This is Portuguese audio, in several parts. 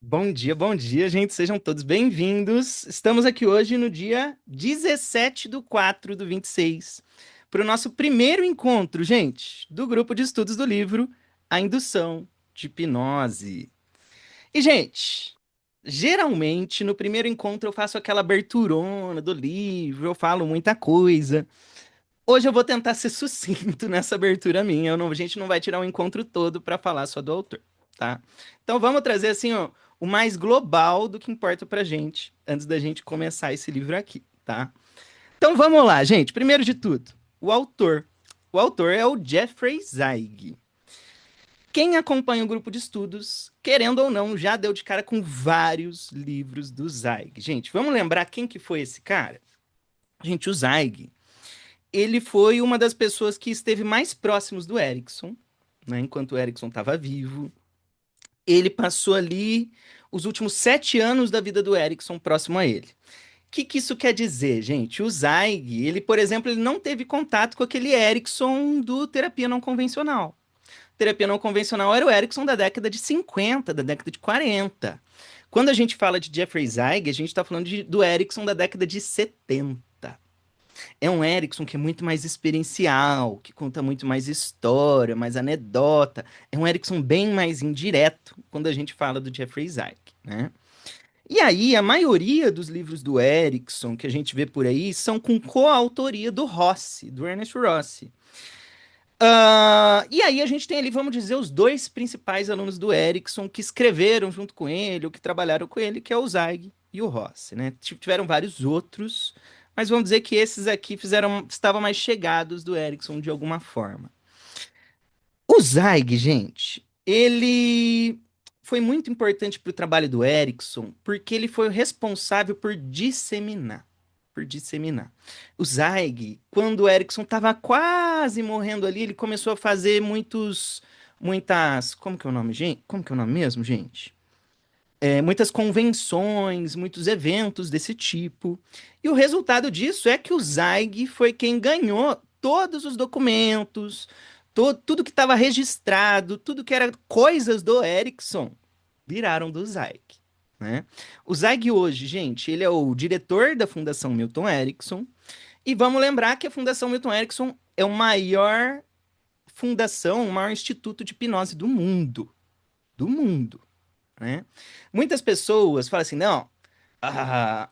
Bom dia, gente. Sejam todos bem-vindos. Estamos aqui hoje no dia 17/4/26 para o nosso primeiro encontro, gente, do grupo de estudos do livro A Indução de Hipnose. E, gente, geralmente no primeiro encontro eu faço aquela aberturona do livro, eu falo muita coisa. Hoje eu vou tentar ser sucinto nessa abertura minha. A gente não vai tirar o encontro todo para falar só do autor, tá? Então vamos trazer assim, ó, o mais global do que importa pra gente antes da gente começar esse livro aqui, tá? Então vamos lá, gente. Primeiro de tudo, o autor. O autor é o Jeffrey Zeig. Quem acompanha o grupo de estudos, querendo ou não, já deu de cara com vários livros do Zeig. Gente, vamos lembrar quem que foi esse cara? Gente, o Zeig, ele foi uma das pessoas que esteve mais próximos do Erickson, né, enquanto o Erickson estava vivo. Ele passou ali os últimos 7 anos da vida do Erickson próximo a ele. O que isso quer dizer, gente? O Zeig, ele, por exemplo, ele não teve contato com aquele Erickson do terapia não convencional. Terapia não convencional era o Erickson da década de 50, da década de 40. Quando a gente fala de Jeffrey Zeig, a gente está falando do Erickson da década de 70. É um Erickson que é muito mais experiencial, que conta muito mais história, mais anedota. É um Erickson bem mais indireto quando a gente fala do Jeffrey Zeig, né? E aí, a maioria dos livros do Erickson que a gente vê por aí são com coautoria do Rossi, do Ernest Rossi. E aí a gente tem ali, vamos dizer, os dois principais alunos do Erickson que escreveram junto com ele, ou que trabalharam com ele, que é o Zeig e o Rossi, né? Tiveram vários outros, mas vamos dizer que esses aqui estavam mais chegados do Erickson de alguma forma. O Zeig, gente, ele foi muito importante para o trabalho do Erickson, porque ele foi o responsável por disseminar. O Zeig, quando o Erickson estava quase morrendo ali, ele começou a fazer como que é o nome, gente? Como que é o nome mesmo, gente? Muitas convenções, muitos eventos desse tipo. E o resultado disso é que o Zeig foi quem ganhou todos os documentos, tudo que estava registrado, tudo que era coisas do Erickson, viraram do Zeig, né? O Zeig hoje, gente, ele é o diretor da Fundação Milton Erickson. E vamos lembrar que a Fundação Milton Erickson é o maior fundação, o maior instituto de hipnose do mundo. Do mundo, né? Muitas pessoas falam assim, não, a,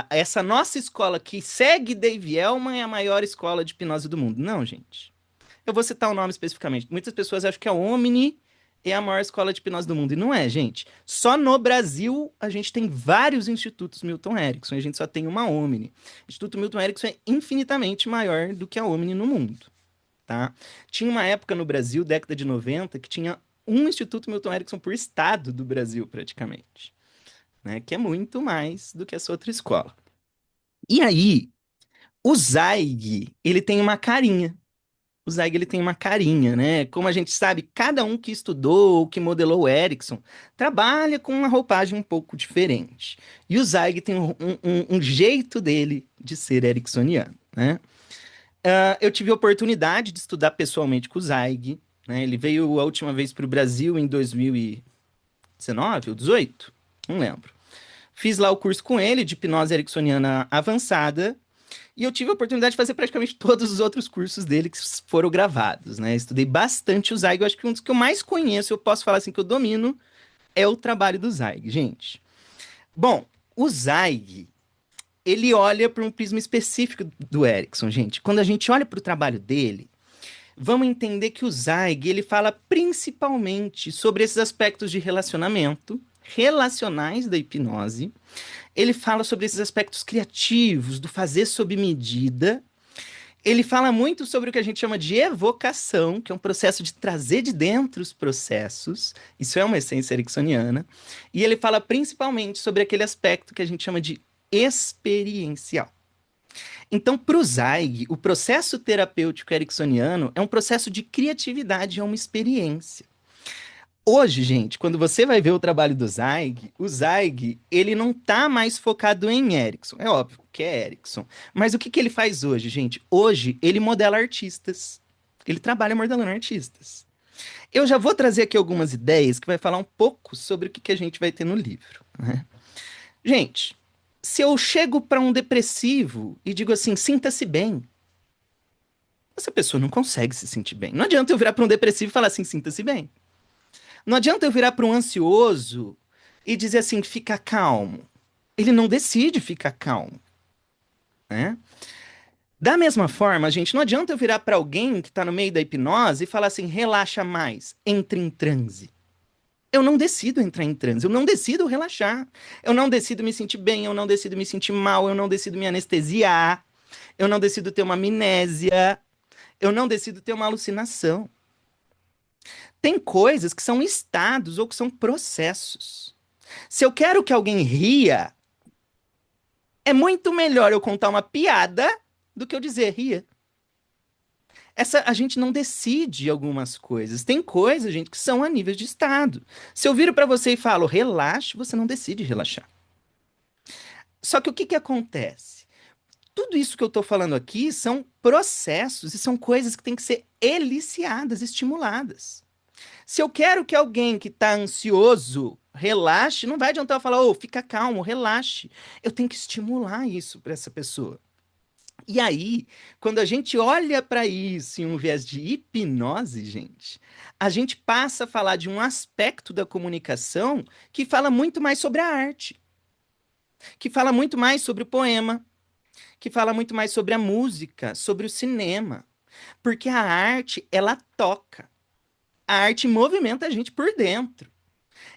essa nossa escola que segue Dave Elman é a maior escola de hipnose do mundo. Não, gente. Eu vou citar o nome especificamente. Muitas pessoas acham que a Omni é a maior escola de hipnose do mundo. E não é, gente. Só no Brasil a gente tem vários institutos Milton Erickson. E a gente só tem uma Omni. O Instituto Milton Erickson é infinitamente maior do que a Omni no mundo, tá? Tinha uma época no Brasil, década de 90, que tinha um Instituto Milton Erickson por estado do Brasil, praticamente, né? Que é muito mais do que essa outra escola. E aí, o Zeig, ele tem uma carinha. O Zeig, ele tem uma carinha, né? Como a gente sabe, cada um que estudou, que modelou o Erickson, trabalha com uma roupagem um pouco diferente. E o Zeig tem um jeito dele de ser ericksoniano, né? Eu tive a oportunidade de estudar pessoalmente com o Zeig, né? Ele veio a última vez para o Brasil em 2019 ou 18, não lembro. Fiz lá o curso com ele de hipnose ericksoniana avançada e eu tive a oportunidade de fazer praticamente todos os outros cursos dele que foram gravados, né? Estudei bastante o Zeig, eu acho que um dos que eu mais conheço, eu posso falar assim que eu domino, é o trabalho do Zeig, gente. Bom, o Zeig, ele olha para um prisma específico do Erickson, gente. Quando a gente olha para o trabalho dele, vamos entender que o Zeig, ele fala principalmente sobre esses aspectos de relacionamento, relacionais da hipnose. Ele fala sobre esses aspectos criativos, do fazer sob medida. Ele fala muito sobre o que a gente chama de evocação, que é um processo de trazer de dentro os processos. Isso é uma essência ericksoniana. E ele fala principalmente sobre aquele aspecto que a gente chama de experiencial. Então, para o Zeig, o processo terapêutico ericksoniano é um processo de criatividade, é uma experiência. Hoje, gente, quando você vai ver o trabalho do Zeig, o Zeig, ele não tá mais focado em Erickson. É óbvio que é Erickson. Mas o que que ele faz hoje, gente? Hoje, ele modela artistas. Ele trabalha modelando artistas. Eu já vou trazer aqui algumas ideias que vai falar um pouco sobre o que que a gente vai ter no livro, né? Gente, se eu chego para um depressivo e digo assim, sinta-se bem, essa pessoa não consegue se sentir bem. Não adianta eu virar para um depressivo e falar assim, sinta-se bem. Não adianta eu virar para um ansioso e dizer assim, fica calmo. Ele não decide ficar calmo, né? Da mesma forma, gente, não adianta eu virar para alguém que está no meio da hipnose e falar assim, relaxa mais, entre em transe. Eu não decido entrar em transe, eu não decido relaxar, eu não decido me sentir bem, eu não decido me sentir mal, eu não decido me anestesiar, eu não decido ter uma amnésia, eu não decido ter uma alucinação. Tem coisas que são estados ou que são processos. Se eu quero que alguém ria, é muito melhor eu contar uma piada do que eu dizer ria. A gente não decide algumas coisas. Tem coisas, gente, que são a nível de estado. Se eu viro para você e falo relaxe, você não decide relaxar. Só que o que que acontece? Tudo isso que eu estou falando aqui são processos e são coisas que têm que ser eliciadas, estimuladas. Se eu quero que alguém que está ansioso relaxe, não vai adiantar eu falar, ô, fica calmo, relaxe. Eu tenho que estimular isso para essa pessoa. E aí, quando a gente olha para isso em um viés de hipnose, gente, a gente passa a falar de um aspecto da comunicação que fala muito mais sobre a arte, que fala muito mais sobre o poema, que fala muito mais sobre a música, sobre o cinema, porque a arte, ela toca. A arte movimenta a gente por dentro.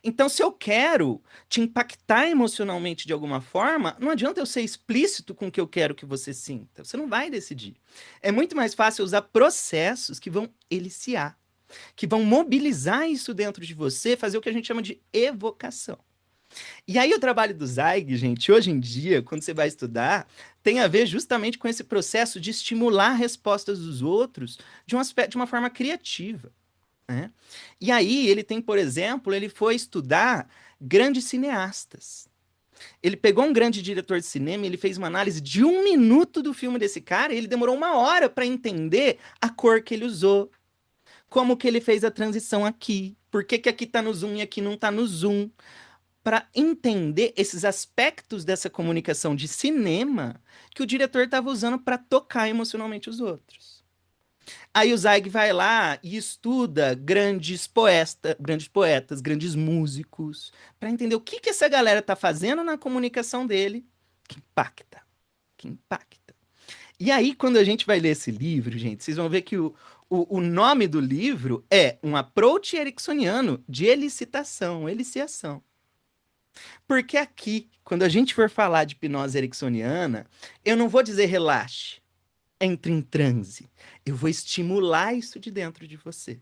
Então, se eu quero te impactar emocionalmente de alguma forma, não adianta eu ser explícito com o que eu quero que você sinta. Você não vai decidir. É muito mais fácil usar processos que vão eliciar, que vão mobilizar isso dentro de você, fazer o que a gente chama de evocação. E aí o trabalho do Zweig, gente, hoje em dia, quando você vai estudar, tem a ver justamente com esse processo de estimular respostas dos outros de um aspecto, de uma forma criativa, né? E aí ele tem, por exemplo, ele foi estudar grandes cineastas. Ele pegou um grande diretor de cinema, e ele fez uma análise de 1 minuto do filme desse cara, e ele demorou 1 hora para entender a cor que ele usou, como que ele fez a transição aqui, por que que aqui tá no zoom e aqui não tá no zoom, para entender esses aspectos dessa comunicação de cinema que o diretor estava usando para tocar emocionalmente os outros. Aí o Zweig vai lá e estuda grandes poetas, grandes músicos, para entender o que que essa galera tá fazendo na comunicação dele que impacta, que impacta. E aí, quando a gente vai ler esse livro, gente, vocês vão ver que o nome do livro é um approach ericksoniano de elicitação, eliciação. Porque aqui, quando a gente for falar de hipnose ericksoniana, eu não vou dizer relaxe, entre em transe. Eu vou estimular isso de dentro de você.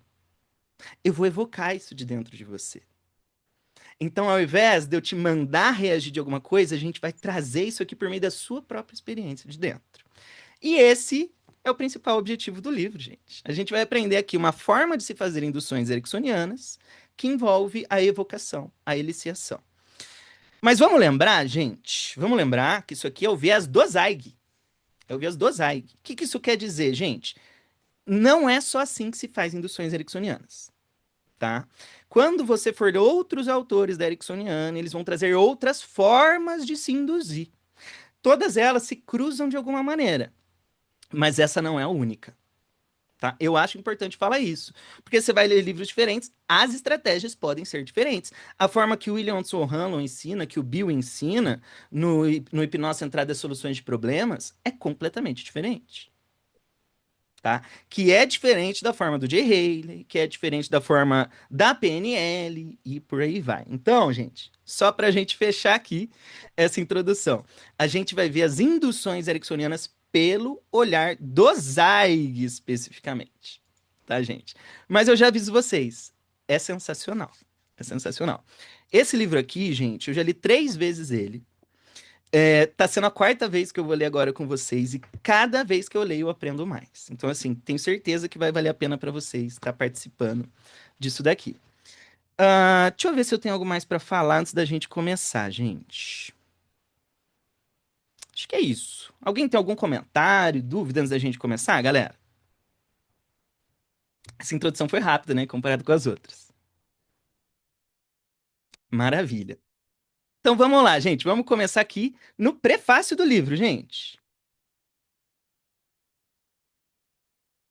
Eu vou evocar isso de dentro de você. Então, ao invés de eu te mandar reagir de alguma coisa, a gente vai trazer isso aqui por meio da sua própria experiência de dentro. E esse é o principal objetivo do livro, gente. A gente vai aprender aqui uma forma de se fazer induções ericksonianas que envolve a evocação, a eliciação. Mas vamos lembrar, gente, vamos lembrar que isso aqui é o viés do Zweig. É o viés do Zweig. O que que isso quer dizer, gente? Não é só assim que se faz induções ericksonianas, tá? Quando você for ler outros autores da Ericksoniana, eles vão trazer outras formas de se induzir. Todas elas se cruzam de alguma maneira, mas essa não é a única. Tá? Eu acho importante falar isso, porque você vai ler livros diferentes, as estratégias podem ser diferentes. A forma que o William O'Hanlon ensina, que o Bill ensina no Hipnose Centrada em Soluções de Problemas, é completamente diferente. Tá? Que é diferente da forma do Jay Haley, que é diferente da forma da PNL e por aí vai. Então, gente, só para a gente fechar aqui essa introdução, a gente vai ver as induções ericksonianas pelo olhar do Zweig especificamente, tá, gente? Mas eu já aviso vocês, é sensacional, é sensacional. Esse livro aqui, gente, eu já li 3 vezes ele. Tá sendo a 4ª vez que eu vou ler agora com vocês e cada vez que eu leio eu aprendo mais. Então, assim, tenho certeza que vai valer a pena para vocês estar participando disso daqui. Deixa eu ver se eu tenho algo mais para falar antes da gente começar, gente. Acho que é isso. Alguém tem algum comentário, dúvida antes da gente começar, galera? Essa introdução foi rápida, né? Comparado com as outras. Maravilha. Então vamos lá, gente. Vamos começar aqui no prefácio do livro, gente.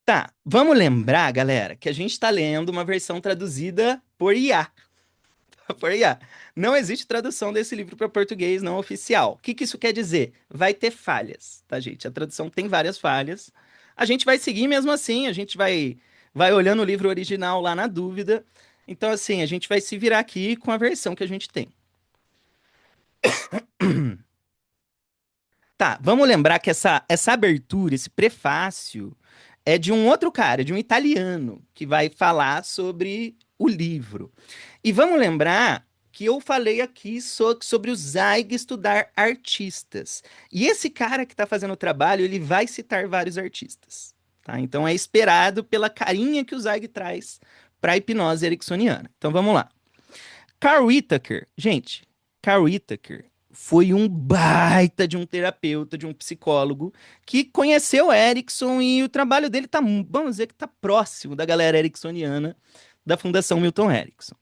Tá, vamos lembrar, galera, que a gente está lendo uma versão traduzida por IA. Por IA. Não existe tradução desse livro para português não oficial. O que que isso quer dizer? Vai ter falhas, tá, gente? A tradução tem várias falhas. A gente vai seguir mesmo assim, a gente vai olhando o livro original lá na dúvida. Então, assim, a gente vai se virar aqui com a versão que a gente tem. Tá, vamos lembrar que essa abertura, esse prefácio, é de um outro cara, de um italiano, que vai falar sobre o livro. E vamos lembrar que eu falei aqui sobre o Zweig estudar artistas. E esse cara que está fazendo o trabalho, ele vai citar vários artistas. Tá? Então é esperado pela carinha que o Zweig traz para a hipnose ericksoniana. Então vamos lá. Carl Whittaker, gente, Carl Whittaker foi um baita de um terapeuta, de um psicólogo que conheceu Erickson e o trabalho dele tá, vamos dizer que tá próximo da galera ericksoniana da Fundação Milton Erickson.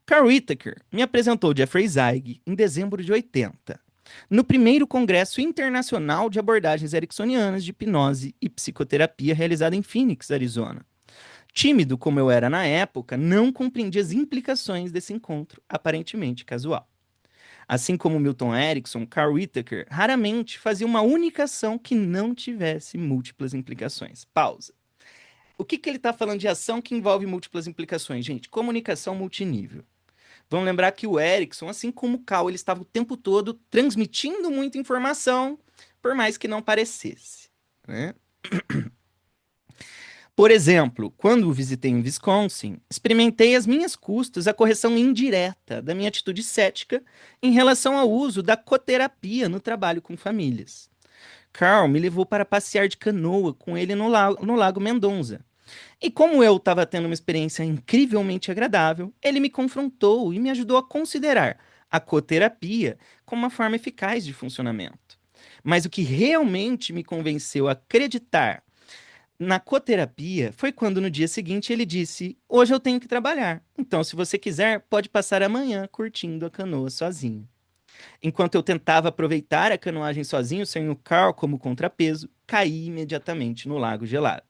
Carl Whittaker me apresentou Jeffrey Zeig em dezembro de 80, no primeiro Congresso Internacional de Abordagens Ericksonianas de Hipnose e Psicoterapia realizado em Phoenix, Arizona. Tímido como eu era na época, não compreendi as implicações desse encontro aparentemente casual. Assim como Milton Erickson, Carl Whittaker raramente fazia uma única ação que não tivesse múltiplas implicações. Pausa. O que ele está falando de ação que envolve múltiplas implicações? Gente, comunicação multinível. Vamos lembrar que o Erickson, assim como o Carl, ele estava o tempo todo transmitindo muita informação, por mais que não parecesse, né? Por exemplo, quando visitei em Wisconsin, experimentei às minhas custas a correção indireta da minha atitude cética em relação ao uso da coterapia no trabalho com famílias. Carl me levou para passear de canoa com ele no Lago Mendonça. E como eu estava tendo uma experiência incrivelmente agradável, ele me confrontou e me ajudou a considerar a coterapia como uma forma eficaz de funcionamento. Mas o que realmente me convenceu a acreditar na coterapia foi quando no dia seguinte ele disse: Hoje eu tenho que trabalhar, então se você quiser, pode passar amanhã curtindo a canoa sozinho. Enquanto eu tentava aproveitar a canoagem sozinho, sem o Carl como contrapeso, caí imediatamente no lago gelado.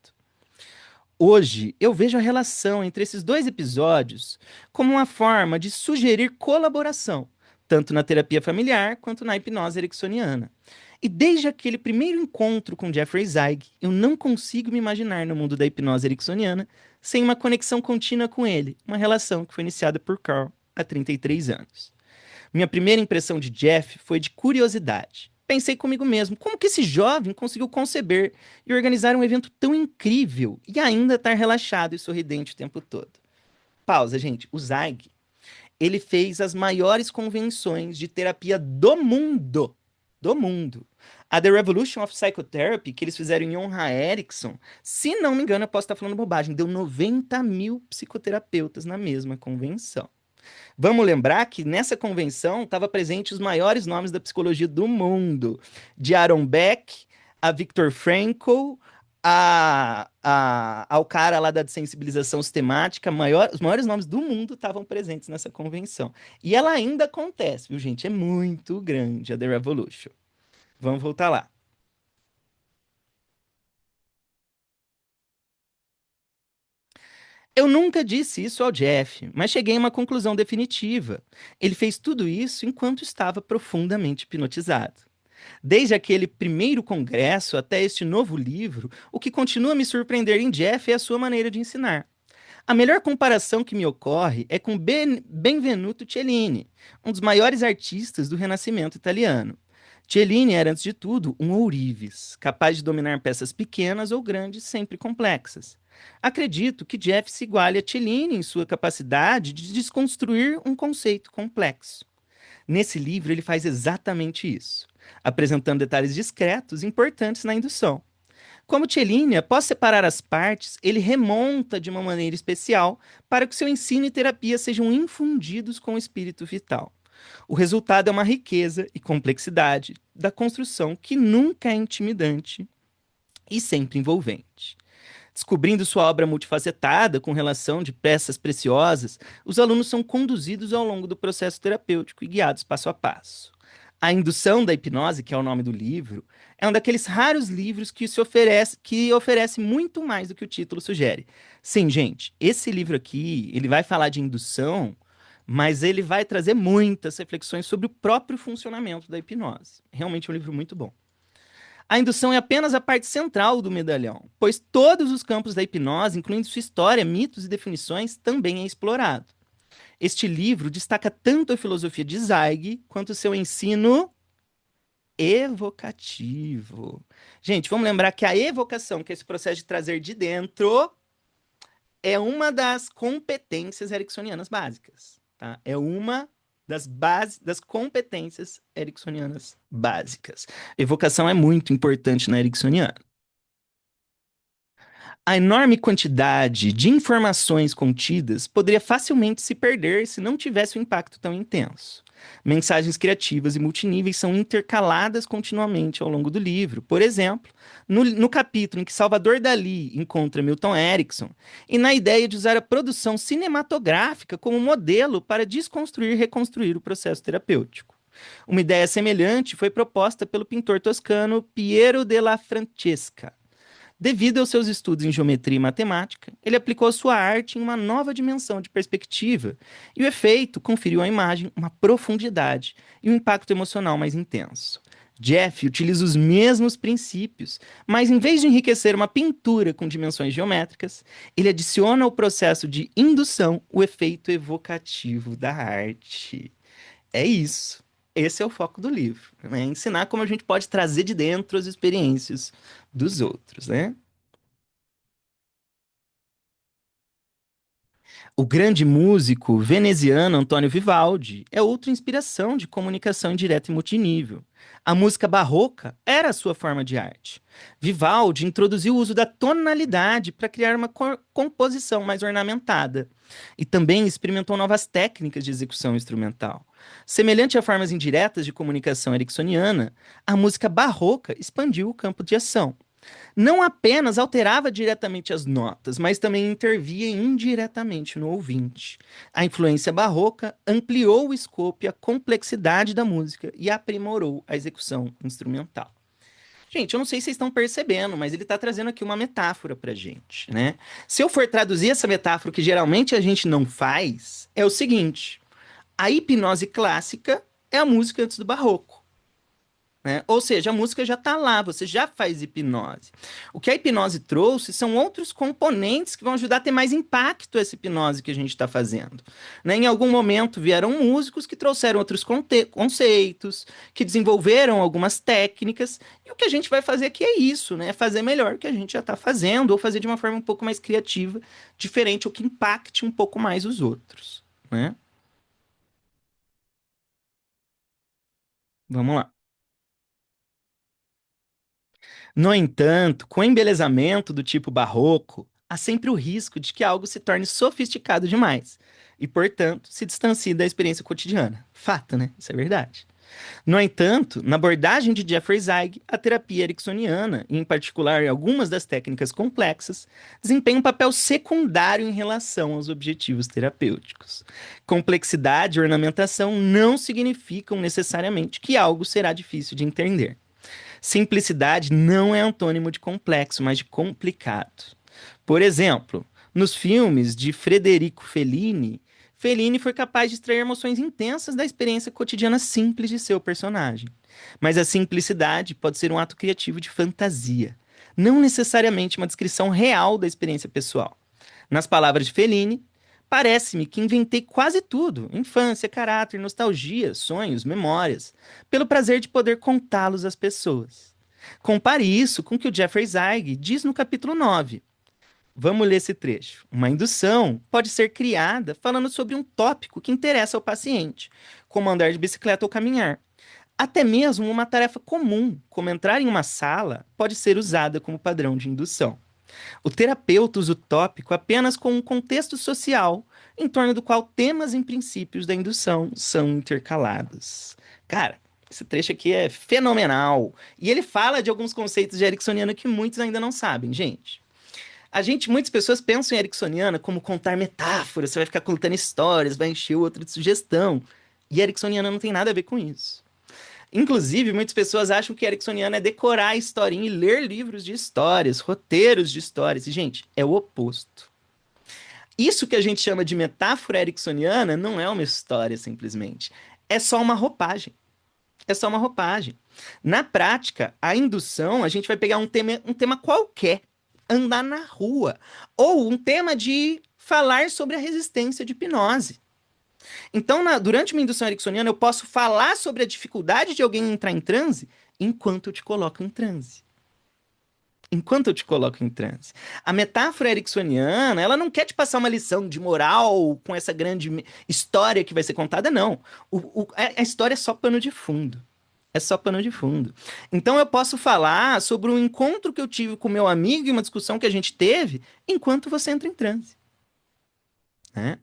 Hoje, eu vejo a relação entre esses dois episódios como uma forma de sugerir colaboração, tanto na terapia familiar quanto na hipnose ericksoniana. E desde aquele primeiro encontro com Jeffrey Zeig, eu não consigo me imaginar no mundo da hipnose ericksoniana sem uma conexão contínua com ele, uma relação que foi iniciada por Carl há 33 anos. Minha primeira impressão de Jeff foi de curiosidade. Pensei comigo mesmo, como que esse jovem conseguiu conceber e organizar um evento tão incrível e ainda estar relaxado e sorridente o tempo todo? Pausa, gente. O Zeig, ele fez as maiores convenções de terapia do mundo. Do mundo. A The Revolution of Psychotherapy, que eles fizeram em honra a Erickson, se não me engano, eu posso estar falando bobagem, deu 90 mil psicoterapeutas na mesma convenção. Vamos lembrar que nessa convenção estava presente os maiores nomes da psicologia do mundo, de Aaron Beck a Viktor Frankl, ao cara lá da sensibilização sistemática, os maiores nomes do mundo estavam presentes nessa convenção. E ela ainda acontece, viu, gente? É muito grande a The Revolution. Vamos voltar lá. Eu nunca disse isso ao Jeff, mas cheguei a uma conclusão definitiva. Ele fez tudo isso enquanto estava profundamente hipnotizado. Desde aquele primeiro congresso até este novo livro, o que continua a me surpreender em Jeff é a sua maneira de ensinar. A melhor comparação que me ocorre é com Benvenuto Cellini, um dos maiores artistas do Renascimento italiano. Cellini era, antes de tudo, um ourives, capaz de dominar peças pequenas ou grandes, sempre complexas. Acredito que Jeff se iguale a Cellini em sua capacidade de desconstruir um conceito complexo. Nesse livro, ele faz exatamente isso, apresentando detalhes discretos importantes na indução. Como Cellini, após separar as partes, ele remonta de uma maneira especial para que seu ensino e terapia sejam infundidos com o espírito vital. O resultado é uma riqueza e complexidade da construção que nunca é intimidante e sempre envolvente. Descobrindo sua obra multifacetada com relação de peças preciosas, os alunos são conduzidos ao longo do processo terapêutico e guiados passo a passo. A Indução da Hipnose, que é o nome do livro, é um daqueles raros livros que oferece muito mais do que o título sugere. Sim, gente, esse livro aqui, ele vai falar de indução, mas ele vai trazer muitas reflexões sobre o próprio funcionamento da hipnose. Realmente é um livro muito bom. A indução é apenas a parte central do medalhão, pois todos os campos da hipnose, incluindo sua história, mitos e definições, também é explorado. Este livro destaca tanto a filosofia de Zweig quanto o seu ensino evocativo. Gente, vamos lembrar que a evocação, que é esse processo de trazer de dentro, é uma das competências ericksonianas básicas, tá? É uma das competências ericksonianas básicas. Evocação é muito importante na ericksoniana. A enorme quantidade de informações contidas poderia facilmente se perder se não tivesse um impacto tão intenso. Mensagens criativas e multiníveis são intercaladas continuamente ao longo do livro. Por exemplo, no capítulo em que Salvador Dalí encontra Milton Erickson, e na ideia de usar a produção cinematográfica como modelo para desconstruir e reconstruir o processo terapêutico. Uma ideia semelhante foi proposta pelo pintor toscano Piero della Francesca. Devido aos seus estudos em geometria e matemática, ele aplicou sua arte em uma nova dimensão de perspectiva, e o efeito conferiu à imagem uma profundidade e um impacto emocional mais intenso. Jeff utiliza os mesmos princípios, mas em vez de enriquecer uma pintura com dimensões geométricas, ele adiciona ao processo de indução o efeito evocativo da arte. É isso. Esse é o foco do livro, né? Ensinar como a gente pode trazer de dentro as experiências dos outros, né? O grande músico veneziano Antonio Vivaldi é outra inspiração de comunicação indireta e multinível. A música barroca era a sua forma de arte. Vivaldi introduziu o uso da tonalidade para criar uma composição mais ornamentada e também experimentou novas técnicas de execução instrumental. Semelhante a formas indiretas de comunicação ericksoniana, a música barroca expandiu o campo de ação. Não apenas alterava diretamente as notas, mas também intervia indiretamente no ouvinte. A influência barroca ampliou o escopo e a complexidade da música e aprimorou a execução instrumental. Gente, eu não sei se vocês estão percebendo, mas ele está trazendo aqui uma metáfora para gente, né? Se eu for traduzir essa metáfora, que geralmente a gente não faz, é o seguinte: a hipnose clássica é a música antes do barroco. Né? Ou seja, a música já está lá, você já faz hipnose. O que a hipnose trouxe são outros componentes que vão ajudar a ter mais impacto essa hipnose que a gente está fazendo. Né? Em algum momento vieram músicos que trouxeram outros conceitos, que desenvolveram algumas técnicas, e o que a gente vai fazer aqui é isso, né? Fazer melhor o que a gente já está fazendo, ou fazer de uma forma um pouco mais criativa, diferente, ou que impacte um pouco mais os outros. Né? Vamos lá. No entanto, com o embelezamento do tipo barroco, há sempre o risco de que algo se torne sofisticado demais e, portanto, se distancie da experiência cotidiana. Fato, né? Isso é verdade. No entanto, na abordagem de Jeffrey Zeig, a terapia ericksoniana, e em particular algumas das técnicas complexas, desempenha um papel secundário em relação aos objetivos terapêuticos. Complexidade e ornamentação não significam necessariamente que algo será difícil de entender. Simplicidade não é antônimo de complexo, mas de complicado. Por exemplo, nos filmes de Federico Fellini, Fellini foi capaz de extrair emoções intensas da experiência cotidiana simples de seu personagem. Mas a simplicidade pode ser um ato criativo de fantasia, não necessariamente uma descrição real da experiência pessoal. Nas palavras de Fellini, parece-me que inventei quase tudo: infância, caráter, nostalgia, sonhos, memórias, pelo prazer de poder contá-los às pessoas. Compare isso com o que o Jeffrey Zeig diz no capítulo 9. Vamos ler esse trecho. Uma indução pode ser criada falando sobre um tópico que interessa ao paciente, como andar de bicicleta ou caminhar. Até mesmo uma tarefa comum, como entrar em uma sala, pode ser usada como padrão de indução. O terapeuta usa o tópico apenas com um contexto social, em torno do qual temas e princípios da indução são intercalados. Cara, esse trecho aqui é fenomenal. E ele fala de alguns conceitos de Ericksoniano que muitos ainda não sabem, gente. Muitas pessoas pensam em ericksoniana como contar metáforas, você vai ficar contando histórias, vai encher o outro de sugestão. E ericksoniana não tem nada a ver com isso. Inclusive, muitas pessoas acham que ericksoniana é decorar a historinha e ler livros de histórias, roteiros de histórias. E, gente, é o oposto. Isso que a gente chama de metáfora ericksoniana não é uma história, simplesmente. É só uma roupagem. É só uma roupagem. Na prática, a indução, a gente vai pegar um tema qualquer, andar na rua, ou um tema de falar sobre a resistência de hipnose. Então, durante uma indução ericksoniana, eu posso falar sobre a dificuldade de alguém entrar em transe enquanto eu te coloco em transe. Enquanto eu te coloco em transe. A metáfora ericksoniana, ela não quer te passar uma lição de moral com essa grande história que vai ser contada, não. A história é só pano de fundo. É só pano de fundo. Então eu posso falar sobre um encontro que eu tive com meu amigo e uma discussão que a gente teve enquanto você entra em transe, né?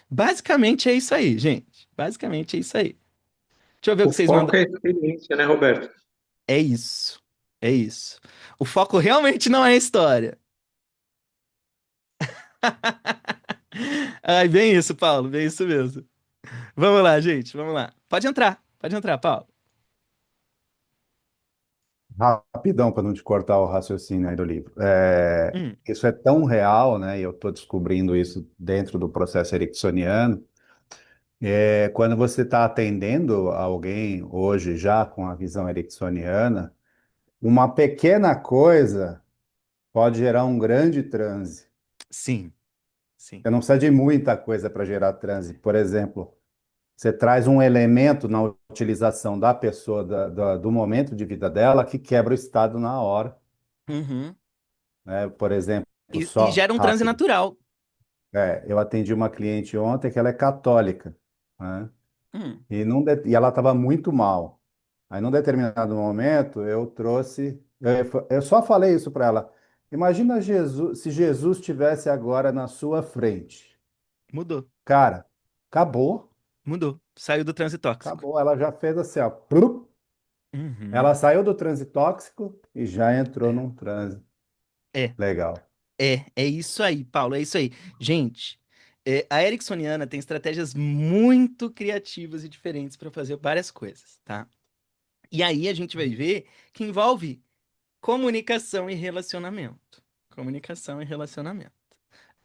Basicamente é isso aí, gente. Basicamente é isso aí. Deixa eu ver o O que vocês foco mandam. é a experiência, né, Roberto? É isso. É isso. O foco realmente não é a história. Ai, bem isso, Paulo. Bem isso mesmo. Vamos lá, gente. Vamos lá. Pode entrar. Pode entrar, Paulo. Rapidão, para não te cortar o raciocínio aí do livro. Hum, Isso é tão real, né? E eu estou descobrindo isso dentro do processo ericksoniano. Quando você está atendendo alguém hoje já com a visão ericksoniana, uma pequena coisa pode gerar um grande transe. sim, sim. Você não precisa de muita coisa para gerar transe. Por exemplo, você traz um elemento na utilização da pessoa, do momento de vida dela, que quebra o estado na hora, Uhum. né? Por exemplo, E só gera um transe rápido. natural. Eu atendi uma cliente ontem que ela é católica, né? Hum, E ela estava muito mal. Aí, num determinado momento, eu trouxe. Eu só falei isso para ela. Imagina Jesus, se Jesus estivesse agora na sua frente. mudou. Cara, acabou. Mudou. Saiu do transe tóxico. Acabou. Ela já fez assim, ó. Plup. Uhum. Ela saiu do transe tóxico e já entrou num transe É, legal. é isso aí, Paulo. É isso aí. Gente, a Ericksoniana tem estratégias muito criativas e diferentes para fazer várias coisas, tá? E aí a gente vai ver que envolve comunicação e relacionamento. Comunicação e relacionamento.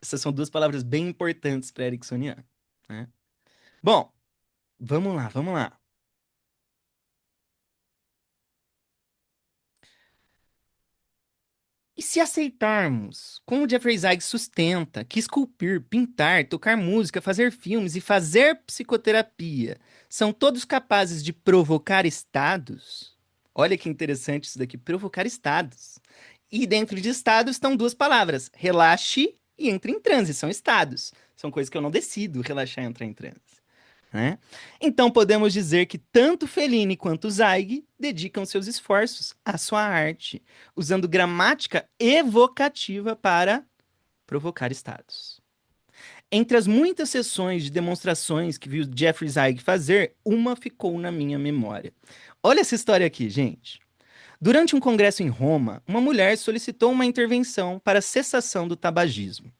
Essas são duas palavras bem importantes para Ericksoniano, né? Bom, vamos lá, vamos lá. E se aceitarmos, como o Jeffrey Zeig sustenta, que esculpir, pintar, tocar música, fazer filmes e fazer psicoterapia são todos capazes de provocar estados? Olha que interessante isso daqui, provocar estados. E dentro de estados estão duas palavras, relaxe e entre em transe, são estados. São coisas que eu não decido relaxar e entrar em transe, né? Então podemos dizer que tanto Fellini quanto Zweig dedicam seus esforços à sua arte, usando gramática evocativa para provocar estados. Entre as muitas sessões de demonstrações que viu Jeffrey Zweig fazer, uma ficou na minha memória. Olha essa história aqui, gente. Durante um congresso em Roma, uma mulher solicitou uma intervenção para a cessação do tabagismo.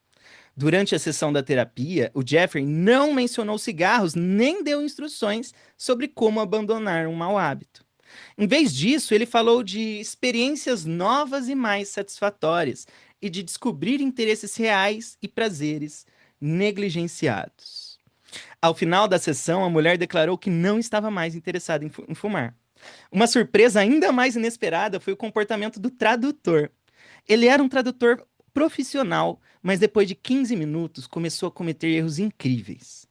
Durante a sessão da terapia, o Jeffrey não mencionou cigarros nem deu instruções sobre como abandonar um mau hábito. Em vez disso, ele falou de experiências novas e mais satisfatórias e de descobrir interesses reais e prazeres negligenciados. Ao final da sessão, a mulher declarou que não estava mais interessada em fumar. Uma surpresa ainda mais inesperada foi o comportamento do tradutor. Ele era um tradutor profissional, mas depois de 15 minutos começou a cometer erros incríveis.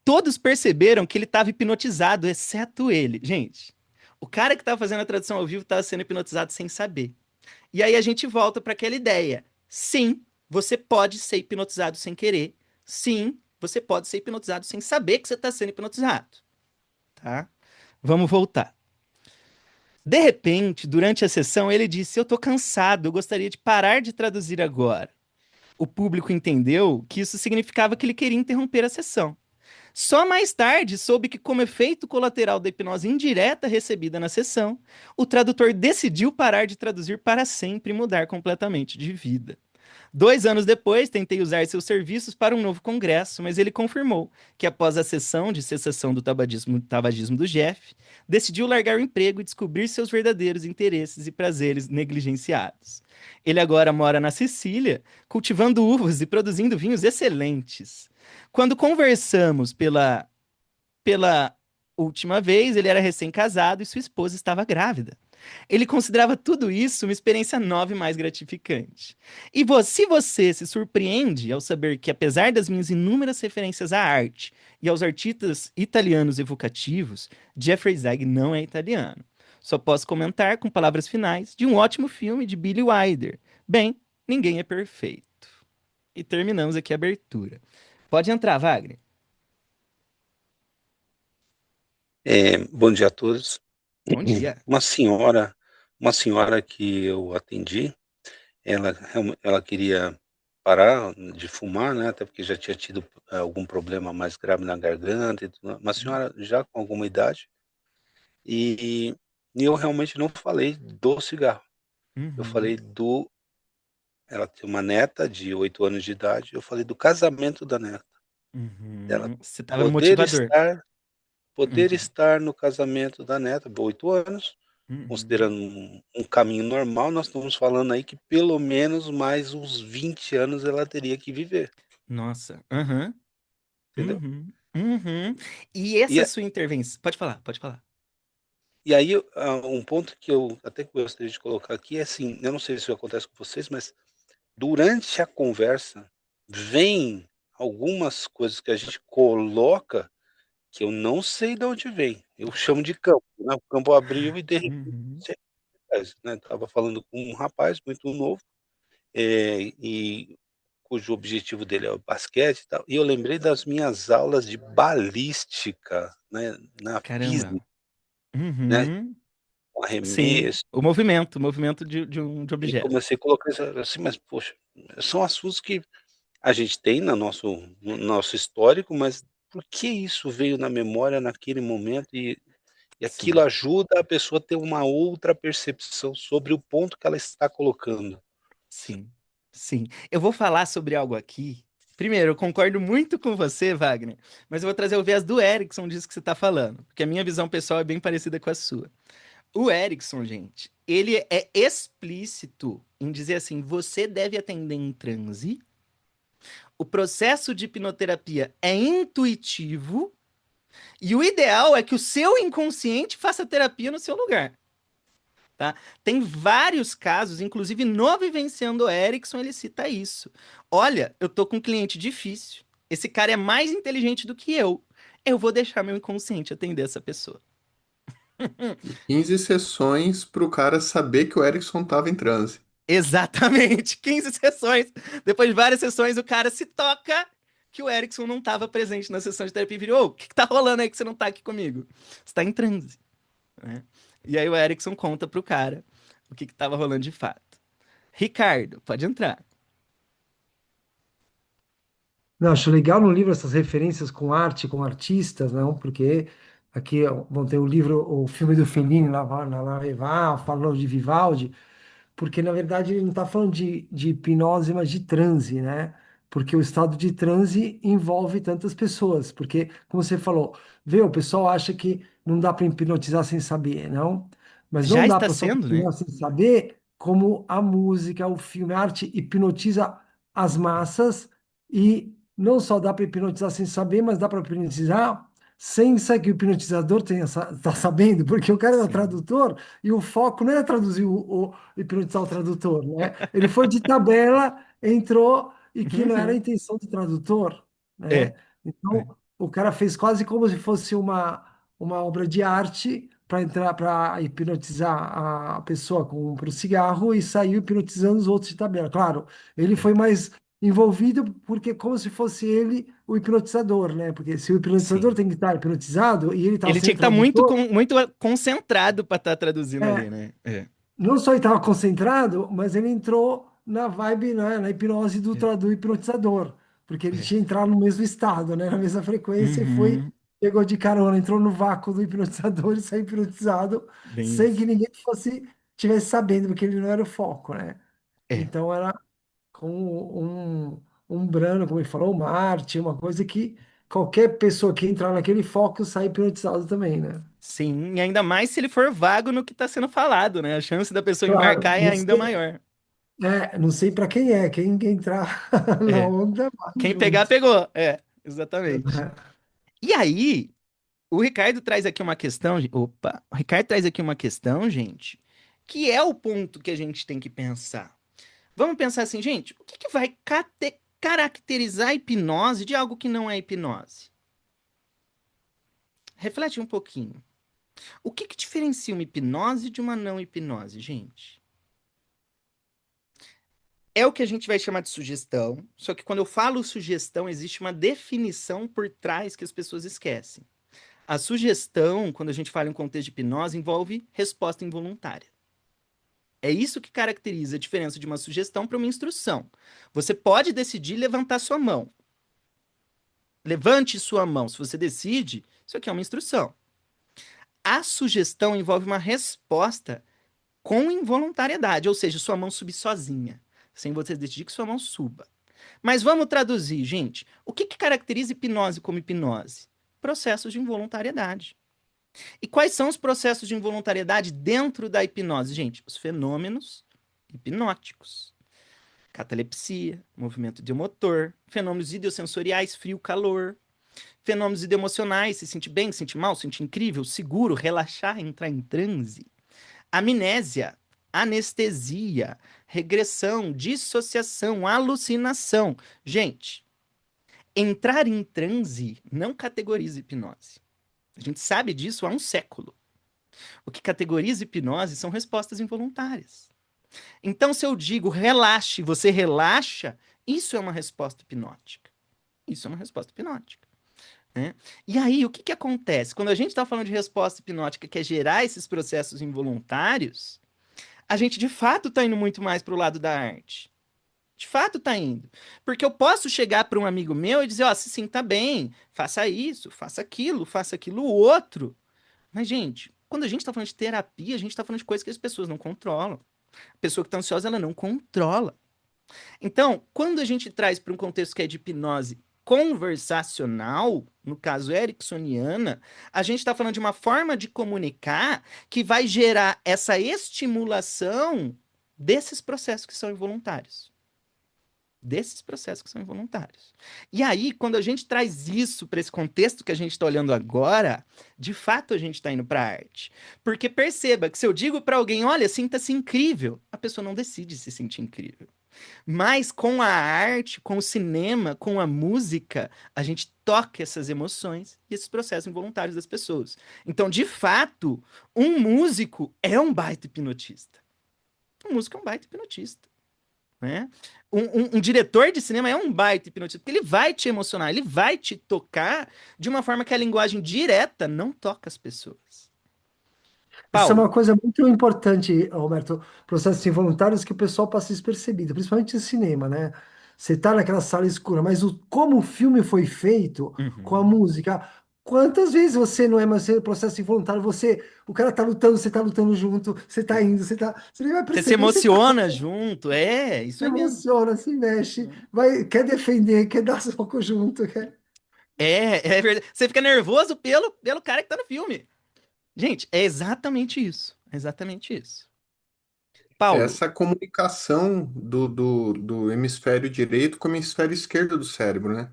Todos perceberam que ele estava hipnotizado, exceto ele. Gente, o cara que estava fazendo a tradução ao vivo estava sendo hipnotizado sem saber. E aí a gente volta para aquela ideia. Sim, você pode ser hipnotizado sem querer. Sim, você pode ser hipnotizado sem saber que você está sendo hipnotizado. Tá? Vamos voltar. De repente, durante a sessão, ele disse: Eu tô cansado, eu gostaria de parar de traduzir agora. O público entendeu que isso significava que ele queria interromper a sessão. Só mais tarde soube que, como efeito colateral da hipnose indireta recebida na sessão, o tradutor decidiu parar de traduzir para sempre e mudar completamente de vida. 2 anos depois, tentei usar seus serviços para um novo congresso, mas ele confirmou que após a sessão de cessação do tabagismo do Jeff, decidiu largar o emprego e descobrir seus verdadeiros interesses e prazeres negligenciados. Ele agora mora na Sicília, cultivando uvas e produzindo vinhos excelentes. Quando conversamos pela última vez, ele era recém-casado e sua esposa estava grávida. Ele considerava tudo isso uma experiência nova e mais gratificante. E se você se surpreende ao saber que, apesar das minhas inúmeras referências à arte e aos artistas italianos evocativos, Jeffrey Zeig não é italiano. Só posso comentar com palavras finais de um ótimo filme de Billy Wilder. Bem, ninguém é perfeito. E terminamos aqui a abertura. Pode entrar, Wagner. Bom dia a todos. Bom dia. Uma senhora que eu atendi, ela queria parar de fumar, né? Até porque já tinha tido algum problema mais grave na garganta, e tudo. Uma senhora já com alguma idade, e, e eu realmente não falei do cigarro. Eu Uhum, falei ela tem uma neta de 8 anos de idade, eu falei do casamento da neta, dela uhum. Você tava no poder motivador. estar, poder Uhum, estar no casamento da neta, 8 anos. uhum. Considerando um caminho normal, nós estamos falando aí que pelo menos mais uns 20 anos ela teria que viver, Nossa. Aham. entendeu? Uhum, uhum. E E, essa a- sua intervenção. Pode falar, pode falar. e aí, um ponto que eu até gostaria de colocar aqui é assim, eu não sei se isso acontece com vocês, mas durante a conversa, vem algumas coisas que a gente coloca que eu não sei de onde vem. Eu chamo de campo, né? O campo abriu e de repente, Uhum. né? Estava falando com um rapaz muito novo, e cujo objetivo dele é o basquete e tal. E eu lembrei das minhas aulas de balística, né, na Caramba. física, né, Uhum. com Sim. arremesso, O movimento de e objeto. comecei a colocar isso assim, mas poxa, são assuntos que a gente tem no nosso histórico, mas por que isso veio na memória naquele momento e aquilo Sim, ajuda a pessoa a ter uma outra percepção sobre o ponto que ela está colocando. sim, sim. Eu vou falar sobre algo aqui. Primeiro, eu concordo muito com você, Wagner, mas eu vou trazer o viés do Erickson disso que você está falando, porque a minha visão pessoal é bem parecida com a sua. O Erickson, gente, ele é explícito em dizer assim: você deve atender em transe. O processo de hipnoterapia é intuitivo e o ideal é que o seu inconsciente faça terapia no seu lugar, tá? Tem vários casos, inclusive no Vivenciando Erickson, ele cita isso. Olha, eu tô com um cliente difícil. Esse cara é mais inteligente do que eu. Eu vou deixar meu inconsciente atender essa pessoa. E 15 sessões para o cara saber que o Erickson estava em transe. Exatamente, 15 sessões. Depois de várias sessões, o cara se toca que o Erickson não estava presente na sessão de terapia e virou: "Ô, o que que tá rolando aí que você não tá aqui comigo? Você tá em transe, né?" E aí o Erickson conta pro cara o que que tava rolando de fato. Ricardo, pode entrar. Não, acho legal no livro essas referências com arte, com artistas, não? Porque aqui ó, vão ter o livro, o filme do Fellini, La Rival, falou de Vivaldi, porque na verdade ele não está falando de hipnose, mas de transe, né? Porque o estado de transe envolve tantas pessoas. Porque, como você falou, vê, o pessoal acha que não dá para hipnotizar sem saber, não? Mas Já não dá está para só sendo, né? hipnotizar sem saber como a música, o filme, a arte hipnotiza as massas e não só dá para hipnotizar sem saber, mas dá para hipnotizar sem que o hipnotizador tenha tá sabendo, porque o cara era Sim. tradutor e o foco não era traduzir hipnotizar o tradutor, né? Ele foi de tabela, entrou e que não era a Uhum. intenção do tradutor, É, né? é. Então, o cara fez quase como se fosse uma obra de arte para entrar, para hipnotizar a pessoa para o cigarro e saiu hipnotizando os outros de tabela. Claro, ele É. foi mais envolvido porque como se fosse ele o hipnotizador, né? Porque se o hipnotizador Sim. tem que estar hipnotizado e ele está Ele tinha sendo que estar muito, tradutor, muito concentrado para estar traduzindo ali, é, né? É, não só ele estava concentrado, mas ele entrou na vibe, né, na hipnose é, do hipnotizador, porque ele é. tinha entrado no mesmo estado, né, na mesma frequência e foi, Uhum. pegou de carona, entrou no vácuo do hipnotizador e saiu hipnotizado Bem sem isso. que ninguém tivesse sabendo, porque ele não era o foco, né? É. Então era um Brano, como ele falou, um Marte, uma coisa que qualquer pessoa que entrar naquele foco sai hipnotizado também, né? Sim, e ainda mais se ele for vago no que está sendo falado, né? A chance da pessoa Claro, embarcar é ainda maior. não sei para quem é, quem entrar na É. onda, vai Quem pegar, junto. pegou. É, exatamente. E aí, o Ricardo traz aqui uma questão. Opa! O Ricardo traz aqui uma questão, gente, que é o ponto que a gente tem que pensar. Vamos pensar assim, gente, o que que vai caracterizar a hipnose de algo que não é hipnose? Reflete um pouquinho. O que que diferencia uma hipnose de uma não hipnose, gente? É o que a gente vai chamar de sugestão, só que quando eu falo sugestão, existe uma definição por trás que as pessoas esquecem. A sugestão, quando a gente fala em contexto de hipnose, envolve resposta involuntária. É isso que caracteriza a diferença de uma sugestão para uma instrução. Você pode decidir levantar sua mão. Levante sua mão. Se você decide, isso aqui é uma instrução. A sugestão envolve uma resposta com involuntariedade, ou seja, sua mão subir sozinha, sem você decidir que sua mão suba. Mas vamos traduzir, gente. O que que caracteriza hipnose como hipnose? Processos de involuntariedade. E quais são os processos de involuntariedade dentro da hipnose, gente? Os fenômenos hipnóticos. Catalepsia, movimento idiomotor, fenômenos idiosensoriais, frio, calor, fenômenos idioemocionais, se sentir bem, se sentir mal, se sentir incrível, seguro, relaxar, entrar em transe, amnésia, anestesia, regressão, dissociação, alucinação. Gente, entrar em transe não categoriza hipnose. A gente sabe disso há um século. O que categoriza hipnose são respostas involuntárias. Então, se eu digo relaxe, você relaxa, isso é uma resposta hipnótica. Isso é uma resposta hipnótica. Né? E aí, o que que acontece? Quando a gente está falando de resposta hipnótica, que é gerar esses processos involuntários, a gente de fato está indo muito mais para o lado da arte. De fato está indo. Porque eu posso chegar para um amigo meu e dizer, ó, se sinta bem, faça isso, faça aquilo outro. Mas, gente, quando a gente está falando de terapia, a gente está falando de coisas que as pessoas não controlam. A pessoa que está ansiosa, ela não controla. Então, quando a gente traz para um contexto que é de hipnose conversacional, no caso ericksoniana, a gente está falando de uma forma de comunicar que vai gerar essa estimulação desses processos que são involuntários. Desses processos que são involuntários. E aí, quando a gente traz isso para esse contexto que a gente está olhando agora, de fato a gente está indo para a arte. Porque perceba que se eu digo para alguém, olha, sinta-se incrível, a pessoa não decide se sentir incrível. Mas com a arte, com o cinema, com a música, a gente toca essas emoções e esses processos involuntários das pessoas. Então, de fato, um músico é um baita hipnotista. Um músico é um baita hipnotista. Né? Um diretor de cinema é um baita hipnotista, porque ele vai te emocionar, ele vai te tocar de uma forma que a linguagem direta não toca as pessoas. Isso é Paulo. uma coisa muito importante, Roberto, processos involuntários que o pessoal passa despercebido, principalmente no cinema, né? Você tá naquela sala escura, mas como o filme foi feito, com a Uhum. música, quantas vezes você não é mais processo involuntário, o cara tá lutando, você tá lutando junto, você tá indo, você nem vai Você se perceber, você tá emociona junto, isso se aí mesmo. emociona, se mexe, vai, quer defender, quer dar soco junto, quer... É verdade. Você fica nervoso pelo cara que tá no filme. Gente, é exatamente isso. É exatamente isso. Paulo, Essa comunicação do hemisfério direito com o hemisfério esquerdo do cérebro, né?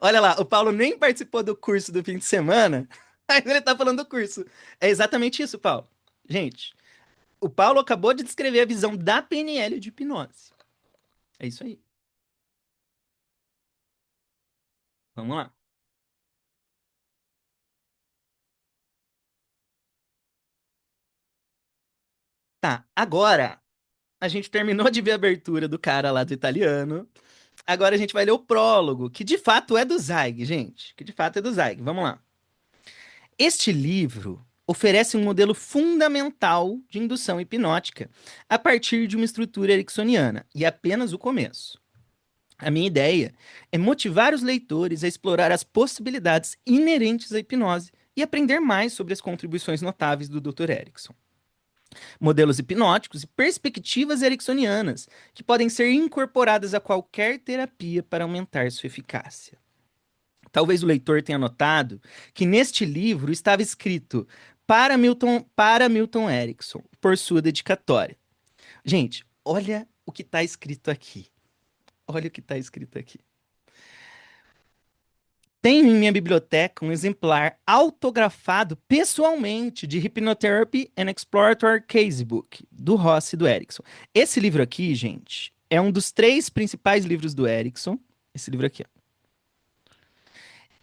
olha lá, o Paulo nem participou do curso do fim de semana, mas ele tá falando do curso. É exatamente isso, Paulo. Gente, o Paulo acabou de descrever a visão da PNL de hipnose. É isso aí. Vamos lá. Tá, agora a gente terminou de ver a abertura do cara lá do italiano. Agora a gente vai ler o prólogo, que de fato é do Zweig, gente. Que de fato é do Zweig. Vamos lá. Este livro oferece um modelo fundamental de indução hipnótica a partir de uma estrutura ericksoniana, e é apenas o começo. A minha ideia é motivar os leitores a explorar as possibilidades inerentes à hipnose e aprender mais sobre as contribuições notáveis do Dr. Erickson. modelos hipnóticos e perspectivas ericksonianas, que podem ser incorporadas a qualquer terapia para aumentar sua eficácia. Talvez o leitor tenha notado que neste livro estava escrito para Milton Erickson, por sua dedicatória. Gente, olha o que está escrito aqui. Olha o que está escrito aqui. Tenho em minha biblioteca um exemplar autografado pessoalmente de Hypnotherapy and Exploratory Casebook, do Ross e do Erickson. Esse livro aqui, gente, é um dos 3 principais livros do Erickson. Esse livro aqui, ó.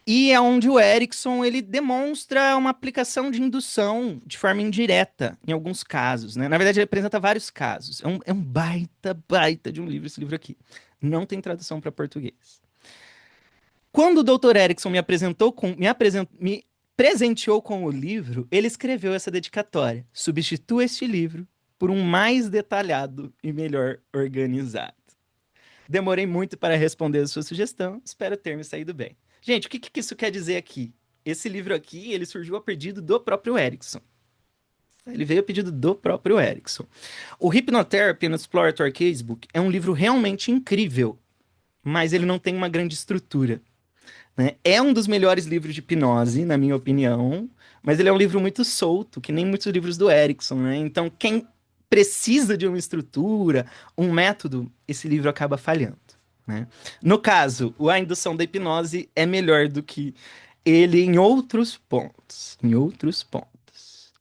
E é onde o Erickson ele demonstra uma aplicação de indução de forma indireta, em alguns casos, né? Na verdade, ele apresenta vários casos. É um baita de um livro, esse livro aqui. Não tem tradução para português. Quando o Dr. Erickson me presenteou com o livro, ele escreveu essa dedicatória. Substitua este livro por um mais detalhado e melhor organizado. Demorei muito para responder a sua sugestão, espero ter me saído bem. Gente, o que isso quer dizer aqui? Esse livro aqui, ele surgiu a pedido do próprio Erickson. Ele veio a pedido do próprio Erickson. O Hypnotherapy and Exploratory Casebook é um livro realmente incrível, mas ele não tem uma grande estrutura, né? É um dos melhores livros de hipnose, na minha opinião, mas ele é um livro muito solto, que nem muitos livros do Erickson, né? Então, quem precisa de uma estrutura, um método, esse livro acaba falhando, né? No caso, A Indução da Hipnose é melhor do que ele em outros pontos. Em outros pontos.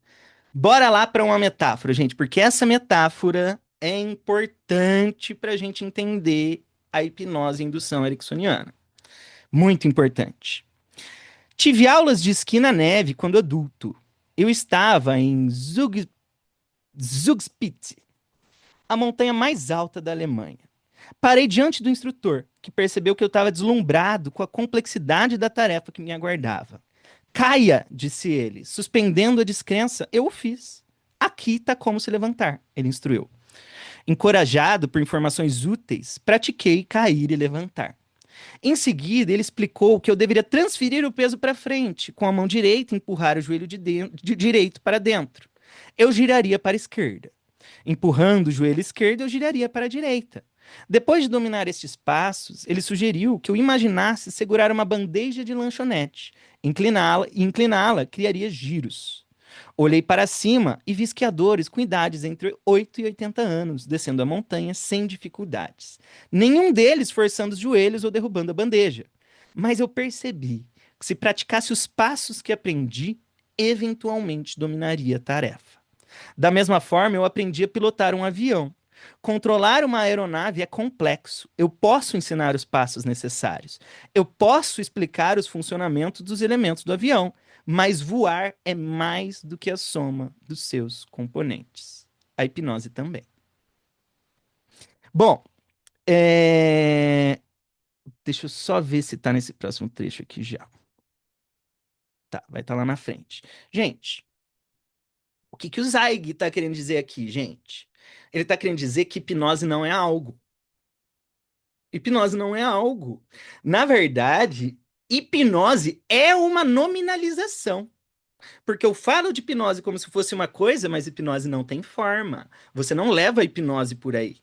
Bora lá para uma metáfora, gente, porque essa metáfora é importante para a gente entender a hipnose e indução ericksoniana. Muito importante. Tive aulas de esqui na neve quando adulto. Eu estava em Zugspitze, a montanha mais alta da Alemanha. Parei diante do instrutor, que percebeu que eu estava deslumbrado com a complexidade da tarefa que me aguardava. Caia, disse ele, suspendendo a descrença, eu o fiz. Aqui está como se levantar, ele instruiu. Encorajado por informações úteis, pratiquei cair e levantar. Em seguida, ele explicou que eu deveria transferir o peso para frente, com a mão direita empurrar o joelho de direito para dentro. Eu giraria para a esquerda. Empurrando o joelho esquerdo, eu giraria para a direita. Depois de dominar estes passos, ele sugeriu que eu imaginasse segurar uma bandeja de lanchonete. Incliná-la criaria giros. Olhei para cima e vi esquiadores com idades entre 8 e 80 anos, descendo a montanha sem dificuldades. Nenhum deles forçando os joelhos ou derrubando a bandeja. Mas eu percebi que se praticasse os passos que aprendi, eventualmente dominaria a tarefa. Da mesma forma, eu aprendi a pilotar um avião. Controlar uma aeronave é complexo. Eu posso ensinar os passos necessários. Eu posso explicar os funcionamentos dos elementos do avião. Mas voar é mais do que a soma dos seus componentes. A hipnose também. Bom, deixa eu só ver se tá nesse próximo trecho aqui já. Tá, vai estar lá na frente. Gente, o que o Zweig tá querendo dizer aqui, gente? Ele tá querendo dizer que hipnose não é algo. Hipnose não é algo. Na verdade, hipnose é uma nominalização. Porque eu falo de hipnose como se fosse uma coisa, mas hipnose não tem forma. Você não leva a hipnose por aí.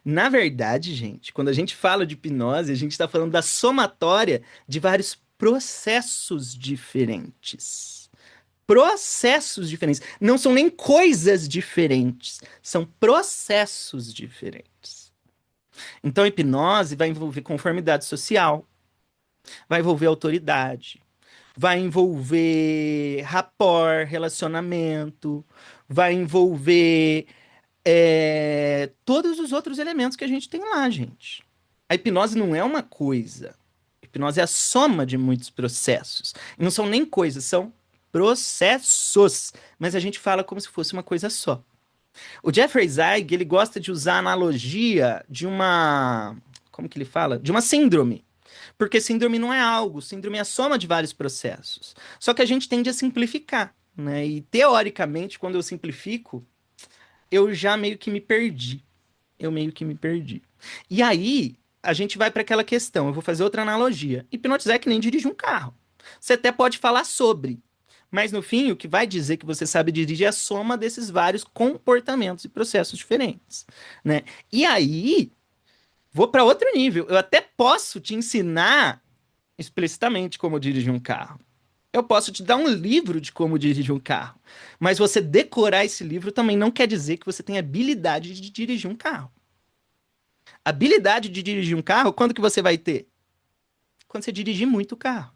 Na verdade, gente, quando a gente fala de hipnose, a gente está falando da somatória de vários processos diferentes. Processos diferentes. Não são nem coisas diferentes, são processos diferentes. Então, a hipnose vai envolver conformidade social, vai envolver autoridade, vai envolver rapport, relacionamento, vai envolver todos os outros elementos que a gente tem lá, gente. A hipnose não é uma coisa. A hipnose é a soma de muitos processos. E não são nem coisas, são processos. Mas a gente fala como se fosse uma coisa só. O Jeffrey Zweig, ele gosta de usar a analogia de uma... Como que ele fala? De uma síndrome. Porque síndrome não é algo, síndrome é a soma de vários processos. Só que a gente tende a simplificar, né? E teoricamente, quando eu simplifico, eu já meio que me perdi. Eu meio que me perdi. E aí, a gente vai para aquela questão, eu vou fazer outra analogia. Hipnotizar é que nem dirigir um carro. Você até pode falar sobre, Mas no fim, o que vai dizer que você sabe dirigir é a soma desses vários comportamentos e processos diferentes, né? E aí, vou para outro nível. Eu até posso te ensinar explicitamente como dirigir um carro. Eu posso te dar um livro de como dirigir um carro. Mas você decorar esse livro também não quer dizer que você tem habilidade de dirigir um carro. Habilidade de dirigir um carro, quando que você vai ter? Quando você dirigir muito o carro.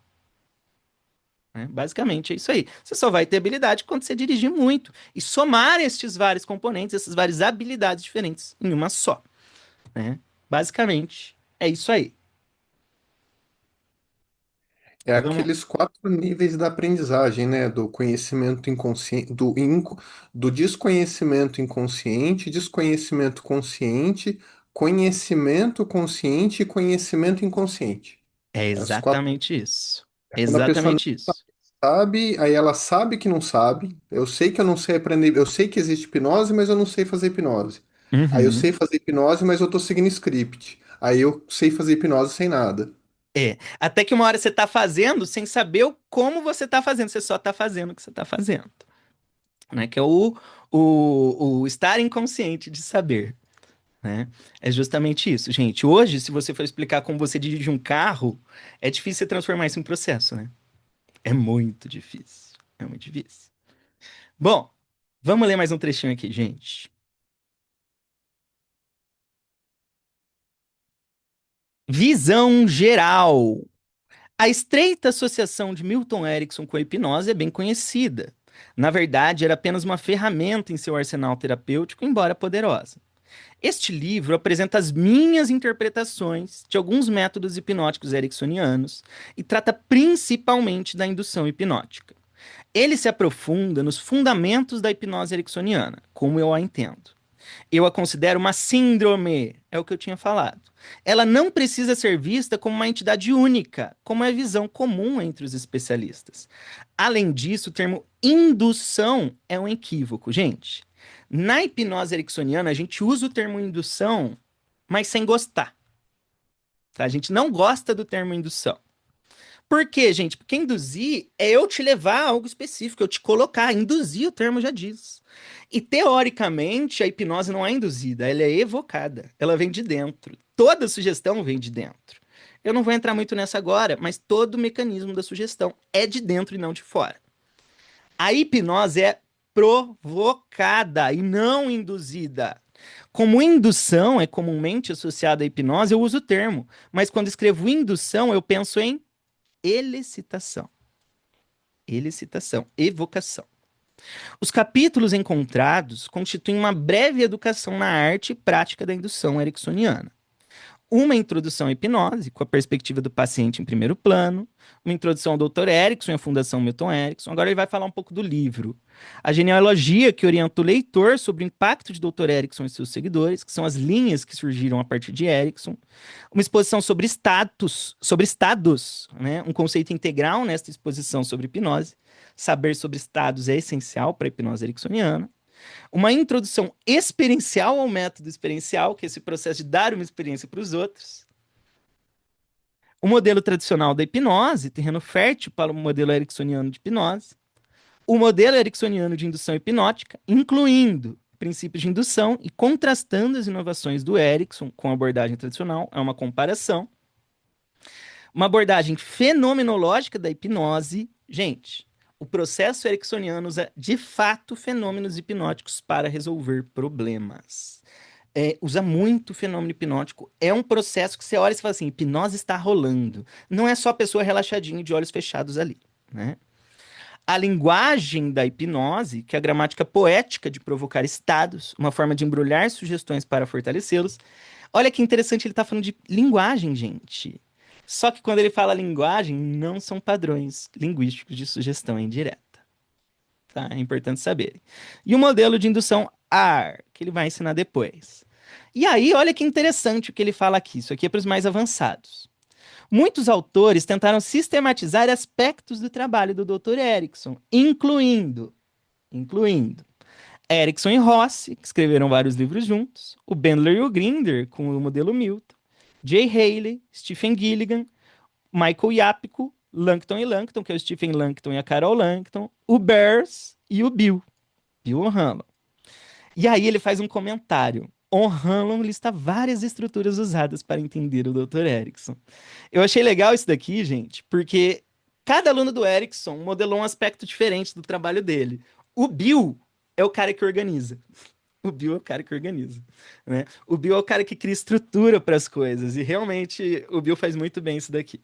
Né? Basicamente é isso aí. Você só vai ter habilidade quando você dirigir muito. E somar estes vários componentes, essas várias habilidades diferentes em uma só. Né? Basicamente é isso aí. É Vamos... aqueles 4 níveis da aprendizagem, né? Do conhecimento inconsciente, do desconhecimento inconsciente, desconhecimento consciente, conhecimento consciente e conhecimento inconsciente. É As quatro. exatamente isso. Quando a pessoa não Exatamente isso. sabe, aí ela sabe que não sabe. Eu sei que eu não sei aprender, eu sei que existe hipnose, mas eu não sei fazer hipnose. Aí eu Uhum. sei fazer hipnose, mas eu tô seguindo script. Aí eu sei fazer hipnose sem nada. É. Até que uma hora você tá fazendo sem saber como você tá fazendo. Você só tá fazendo o que você tá fazendo. Né? Que é o estar inconsciente de saber. Né? É justamente isso, gente. Hoje, se você for explicar como você dirige um carro, é difícil você transformar isso em processo, né? É muito difícil. É muito difícil. Bom, vamos ler mais um trechinho aqui, gente. Visão geral. A estreita associação de Milton Erickson com a hipnose é bem conhecida. Na verdade, era apenas uma ferramenta em seu arsenal terapêutico, embora poderosa. Este livro apresenta as minhas interpretações de alguns métodos hipnóticos ericksonianos e trata principalmente da indução hipnótica. Ele se aprofunda nos fundamentos da hipnose ericksoniana, como eu a entendo. Eu a considero uma síndrome, é o que eu tinha falado. Ela não precisa ser vista como uma entidade única, como é a visão comum entre os especialistas. Além disso, o termo indução é um equívoco, gente. Na hipnose ericksoniana, a gente usa o termo indução, mas sem gostar. Tá? A gente não gosta do termo indução. Por quê, gente? Porque induzir é eu te levar a algo específico, eu te colocar. Induzir, o termo já diz. E teoricamente, a hipnose não é induzida, ela é evocada. Ela vem de dentro. Toda sugestão vem de dentro. Eu não vou entrar muito nessa agora, mas todo o mecanismo da sugestão é de dentro e não de fora. A hipnose é provocada e não induzida. Como indução é comumente associada à hipnose, eu uso o termo, mas quando escrevo indução, eu penso em elicitação. Elicitação, evocação. Os capítulos encontrados constituem uma breve educação na arte e prática da indução ericksoniana. Uma introdução à hipnose, com a perspectiva do paciente em primeiro plano, uma introdução ao Dr. Erickson e à Fundação Milton Erickson. Agora ele vai falar um pouco do livro. A genealogia que orienta o leitor sobre o impacto de Dr. Erickson e seus seguidores, que são as linhas que surgiram a partir de Erickson. Uma exposição sobre estados, né? Um conceito integral nesta exposição sobre hipnose. Saber sobre estados é essencial para a hipnose ericksoniana. Uma introdução experiencial ao método experiencial, que é esse processo de dar uma experiência para os outros. O modelo tradicional da hipnose, terreno fértil para o modelo ericksoniano de hipnose. O modelo ericksoniano de indução hipnótica, incluindo princípios de indução e contrastando as inovações do Erickson com a abordagem tradicional, é uma comparação. Uma abordagem fenomenológica da hipnose. Gente, o processo ericksoniano usa, de fato, fenômenos hipnóticos para resolver problemas. Usa muito fenômeno hipnótico. É um processo que você olha e fala assim, hipnose está rolando. Não é só a pessoa relaxadinha de olhos fechados ali, né? A linguagem da hipnose, que é a gramática poética de provocar estados, uma forma de embrulhar sugestões para fortalecê-los. Olha que interessante, ele está falando de linguagem, gente. Só que quando ele fala linguagem, não são padrões linguísticos de sugestão indireta. Tá? É importante saber. E o modelo de indução AR, que ele vai ensinar depois. E aí, olha que interessante o que ele fala aqui. Isso aqui é para os mais avançados. Muitos autores tentaram sistematizar aspectos do trabalho do Dr. Erickson, incluindo Erickson e Rossi, que escreveram vários livros juntos, o Bandler e o Grinder, com o modelo Milton, Jay Haley, Stephen Gilligan, Michael Yapko Langton e Langton, que é o Stephen Langton e a Carol Langton, o Bears e o Bill O'Hanlon. E aí ele faz um comentário. O'Hanlon lista várias estruturas usadas para entender o Dr. Erickson. Eu achei legal isso daqui, gente, porque cada aluno do Erickson modelou um aspecto diferente do trabalho dele. O Bill é o cara que organiza. O Bill é o cara que organiza, né? O Bill é o cara que cria estrutura para as coisas. E realmente o Bill faz muito bem isso daqui.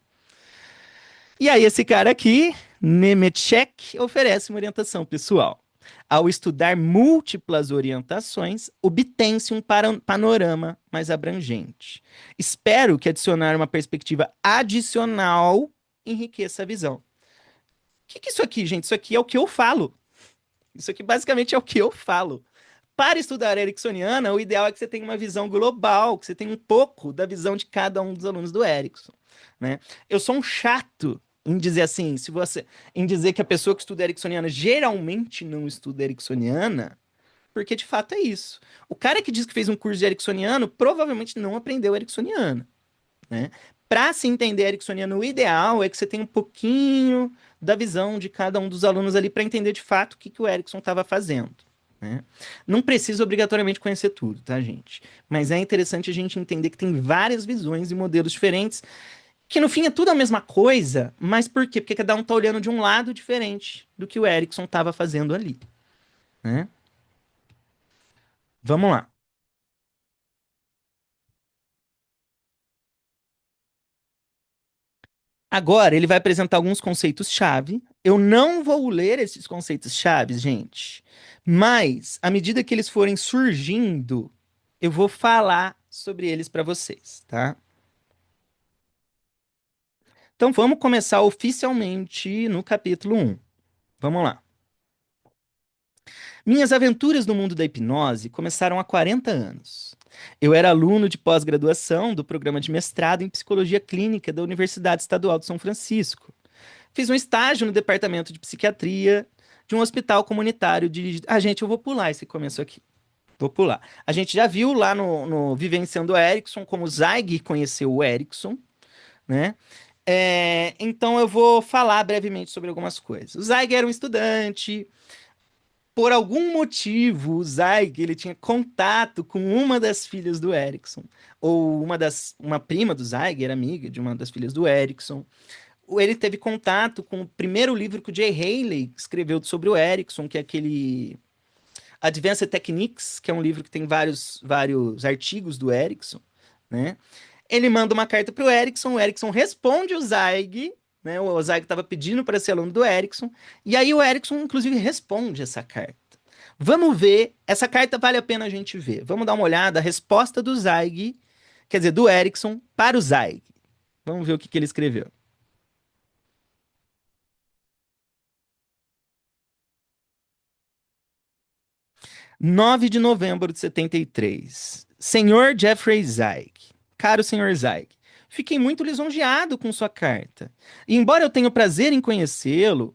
E aí esse cara aqui, Nemetschek, oferece uma orientação pessoal. Ao estudar múltiplas orientações, obtém-se um panorama mais abrangente. Espero que adicionar uma perspectiva adicional enriqueça a visão. O que é isso aqui, gente? Isso aqui é o que eu falo. Isso aqui basicamente é o que eu falo. Para estudar Ericksoniana, o ideal é que você tenha uma visão global, que você tenha um pouco da visão de cada um dos alunos do Erickson, né? Eu sou um chato em dizer assim, em dizer que a pessoa que estuda Ericksoniana geralmente não estuda Ericksoniana, porque de fato é isso. O cara que diz que fez um curso de Ericksoniano provavelmente não aprendeu Ericksoniana, né? Para se entender Ericksoniano, o ideal é que você tenha um pouquinho da visão de cada um dos alunos ali para entender de fato o que o Erickson estava fazendo, né? Não precisa obrigatoriamente conhecer tudo, tá, gente? Mas é interessante a gente entender que tem várias visões e modelos diferentes, que no fim é tudo a mesma coisa, mas por quê? Porque cada um tá olhando de um lado diferente do que o Erickson estava fazendo ali, né? Vamos lá. Agora ele vai apresentar alguns conceitos-chave. Eu não vou ler esses conceitos-chave, gente, mas à medida que eles forem surgindo, eu vou falar sobre eles para vocês, tá? Então vamos começar oficialmente no capítulo 1. Vamos lá. Minhas aventuras no mundo da hipnose começaram há 40 anos. Eu era aluno de pós-graduação do programa de mestrado em psicologia clínica da Universidade Estadual de São Francisco. Fiz um estágio no departamento de psiquiatria de um hospital comunitário dirigido. Ah, gente, eu vou pular esse começo aqui. Vou pular. A gente já viu lá no Vivenciando o Erickson como o Zeig conheceu o Erickson, né? Então eu vou falar brevemente sobre algumas coisas. O Zeig era um estudante. Por algum motivo, o Zeig ele tinha contato com uma das filhas do Erickson, ou uma prima do Zeig, era amiga de uma das filhas do Erickson. Ele teve contato com o primeiro livro que o Jay Haley escreveu sobre o Erickson, que é aquele Advanced Techniques, que é um livro que tem vários artigos do Erickson, né? Ele manda uma carta para o Erickson responde o Zeig, né? O Zeig estava pedindo para ser aluno do Erickson, e aí o Erickson, inclusive, responde essa carta. Vamos ver, essa carta vale a pena a gente ver. Vamos dar uma olhada, a resposta do Zeig, quer dizer, do Erickson para o Zeig. Vamos ver o que ele escreveu. 9 de novembro de 73. Senhor Jeffrey Zeig. Caro Senhor Zeig, fiquei muito lisonjeado com sua carta. E embora eu tenha o prazer em conhecê-lo,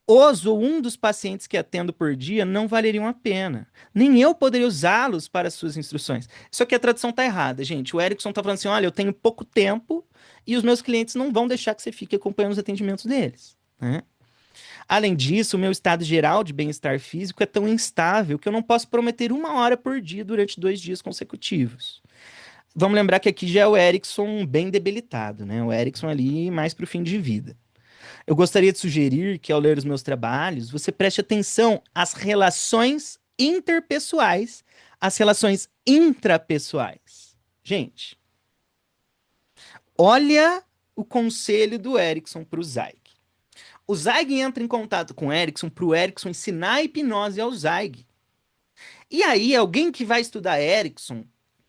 os ou um dos pacientes que atendo por dia não valeriam a pena. Nem eu poderia usá-los para suas instruções. Isso aqui a tradução tá errada, gente. O Erickson tá falando assim, olha, eu tenho pouco tempo e os meus clientes não vão deixar que você fique acompanhando os atendimentos deles, né? Além disso, o meu estado geral de bem-estar físico é tão instável que eu não posso prometer 1 hora por dia durante 2 dias consecutivos. Vamos lembrar que aqui já é o Erickson bem debilitado, né? O Erickson ali mais para o fim de vida. Eu gostaria de sugerir que, ao ler os meus trabalhos, você preste atenção às relações interpessoais, às relações intrapessoais. Gente, olha o conselho do Erickson para o Zeig. O Zeig entra em contato com o Erickson para o Erickson ensinar a hipnose ao Zeig. E aí, alguém que vai estudar Erickson,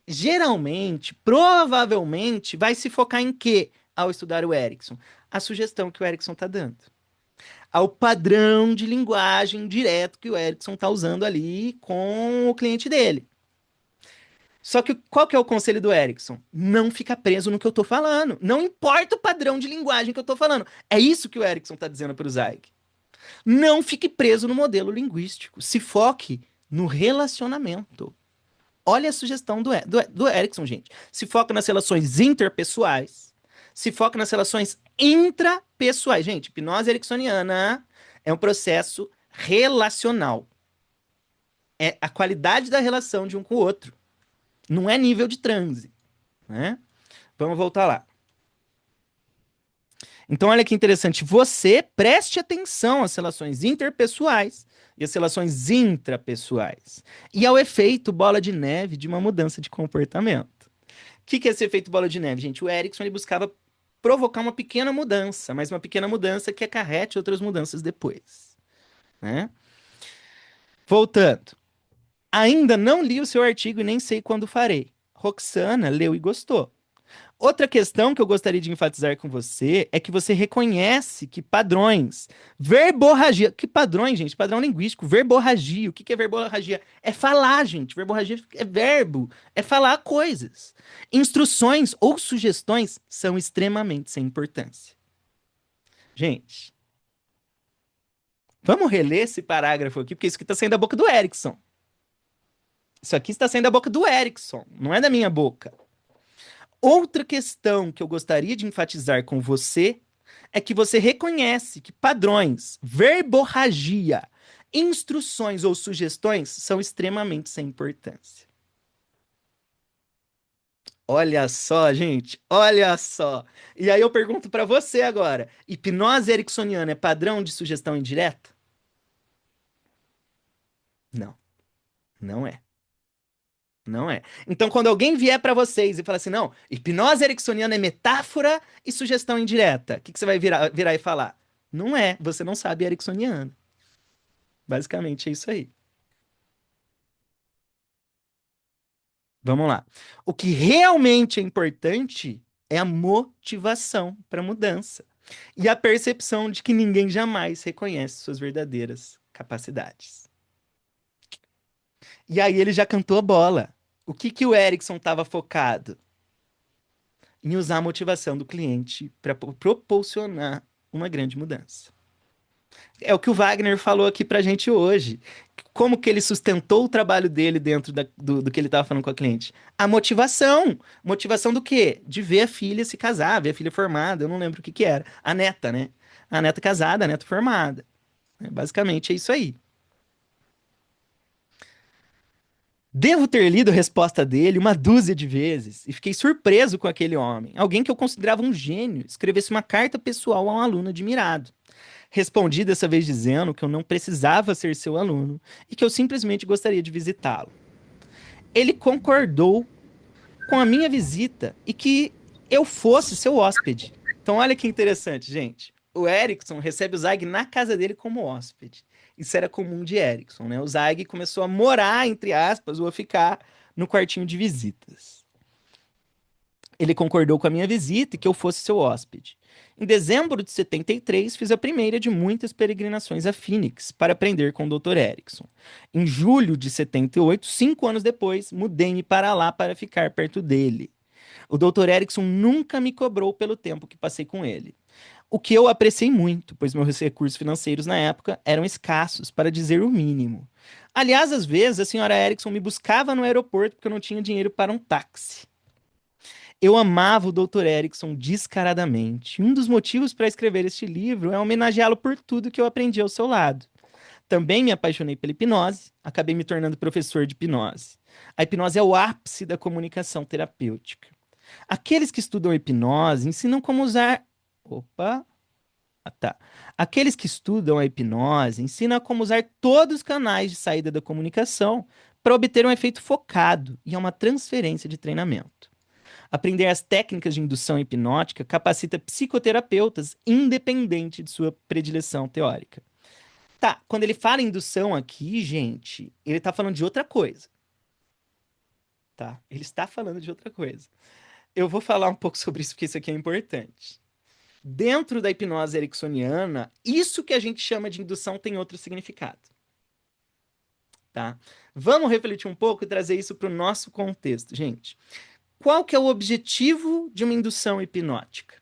geralmente, provavelmente, vai se focar em quê ao estudar o Erickson? A sugestão que o Erickson está dando. Ao padrão de linguagem direto que o Erickson está usando ali com o cliente dele. Só que qual que é o conselho do Erickson? Não fica preso no que eu estou falando. Não importa o padrão de linguagem que eu estou falando. É isso que o Erickson está dizendo para o Zeig. Não fique preso no modelo linguístico. Se foque no relacionamento. Olha a sugestão do Erickson, gente. Se foca nas relações interpessoais. se foca nas relações intrapessoais. Gente, hipnose ericksoniana é um processo relacional. É a qualidade da relação de um com o outro. Não é nível de transe, né? Vamos voltar lá. Então, olha que interessante. Você preste atenção às relações interpessoais e às relações intrapessoais. E ao efeito bola de neve de uma mudança de comportamento. O que é esse efeito bola de neve, gente? O Erickson ele buscava provocar uma pequena mudança, mas uma pequena mudança que acarrete outras mudanças depois, né? Voltando. Ainda não li o seu artigo e nem sei quando farei. Roxana leu e gostou. Outra questão que eu gostaria de enfatizar com você é que você reconhece que padrões, verborragia, que padrões, gente? Padrão linguístico, verborragia. O que é verborragia? É falar, gente. Verborragia é verbo, é falar coisas. Instruções ou sugestões são extremamente sem importância. Gente, vamos reler esse parágrafo aqui, porque isso aqui está saindo da boca do Erickson. Isso aqui está saindo da boca do Erickson, não é da minha boca. Outra questão que eu gostaria de enfatizar com você é que você reconhece que padrões, verborragia, instruções ou sugestões são extremamente sem importância. Olha só, gente, olha só. E aí eu pergunto para você agora, hipnose ericksoniana é padrão de sugestão indireta? Não, não é. Não é. Então, quando alguém vier para vocês e falar assim, não, hipnose ericksoniana é metáfora e sugestão indireta, o que você vai virar e falar? Não é, você não sabe ericksoniano. Basicamente é isso aí. Vamos lá. O que realmente é importante é a motivação para a mudança e a percepção de que ninguém jamais reconhece suas verdadeiras capacidades. E aí ele já cantou a bola. O que o Erickson estava focado? Em usar a motivação do cliente para proporcionar uma grande mudança. É o que o Wagner falou aqui pra gente hoje. Como que ele sustentou o trabalho dele dentro do que ele estava falando com a cliente? A motivação. Motivação do quê? De ver a filha se casar, ver a filha formada. Eu não lembro o que que era. A neta, né? A neta casada, a neta formada. Basicamente é isso aí. Devo ter lido a resposta dele uma dúzia de vezes e fiquei surpreso com aquele homem. Alguém que eu considerava um gênio escrevesse uma carta pessoal a um aluno admirado. Respondi dessa vez dizendo que eu não precisava ser seu aluno e que eu simplesmente gostaria de visitá-lo. Ele concordou com a minha visita e que eu fosse seu hóspede. Então olha que interessante, gente. O Erickson recebe o Zeig na casa dele como hóspede. Isso era comum de Erickson, né? O Zeig começou a morar, entre aspas, ou a ficar no quartinho de visitas. Ele concordou com a minha visita e que eu fosse seu hóspede. Em dezembro de 73, fiz a primeira de muitas peregrinações a Phoenix para aprender com o Dr. Erickson. Em julho de 78, 5 anos depois, mudei-me para lá para ficar perto dele. O Dr. Erickson nunca me cobrou pelo tempo que passei com ele. O que eu apreciei muito, pois meus recursos financeiros na época eram escassos, para dizer o mínimo. Aliás, às vezes, a senhora Erickson me buscava no aeroporto porque eu não tinha dinheiro para um táxi. Eu amava o Dr. Erickson descaradamente. Um dos motivos para escrever este livro é homenageá-lo por tudo que eu aprendi ao seu lado. Também me apaixonei pela hipnose, acabei me tornando professor de hipnose. A hipnose é o ápice da comunicação terapêutica. Aqueles que estudam hipnose ensinam como usar... Aqueles que estudam a hipnose ensinam como usar todos os canais de saída da comunicação para obter um efeito focado e uma transferência de treinamento. Aprender as técnicas de indução hipnótica capacita psicoterapeutas independente de sua predileção teórica. Tá, quando ele fala indução aqui, gente, ele tá falando de outra coisa. Tá? Ele está falando de outra coisa. Eu vou falar um pouco sobre isso porque isso aqui é importante. Dentro da hipnose ericksoniana, isso que a gente chama de indução tem outro significado. Tá? Vamos refletir um pouco e trazer isso para o nosso contexto, gente. Qual que é o objetivo de uma indução hipnótica?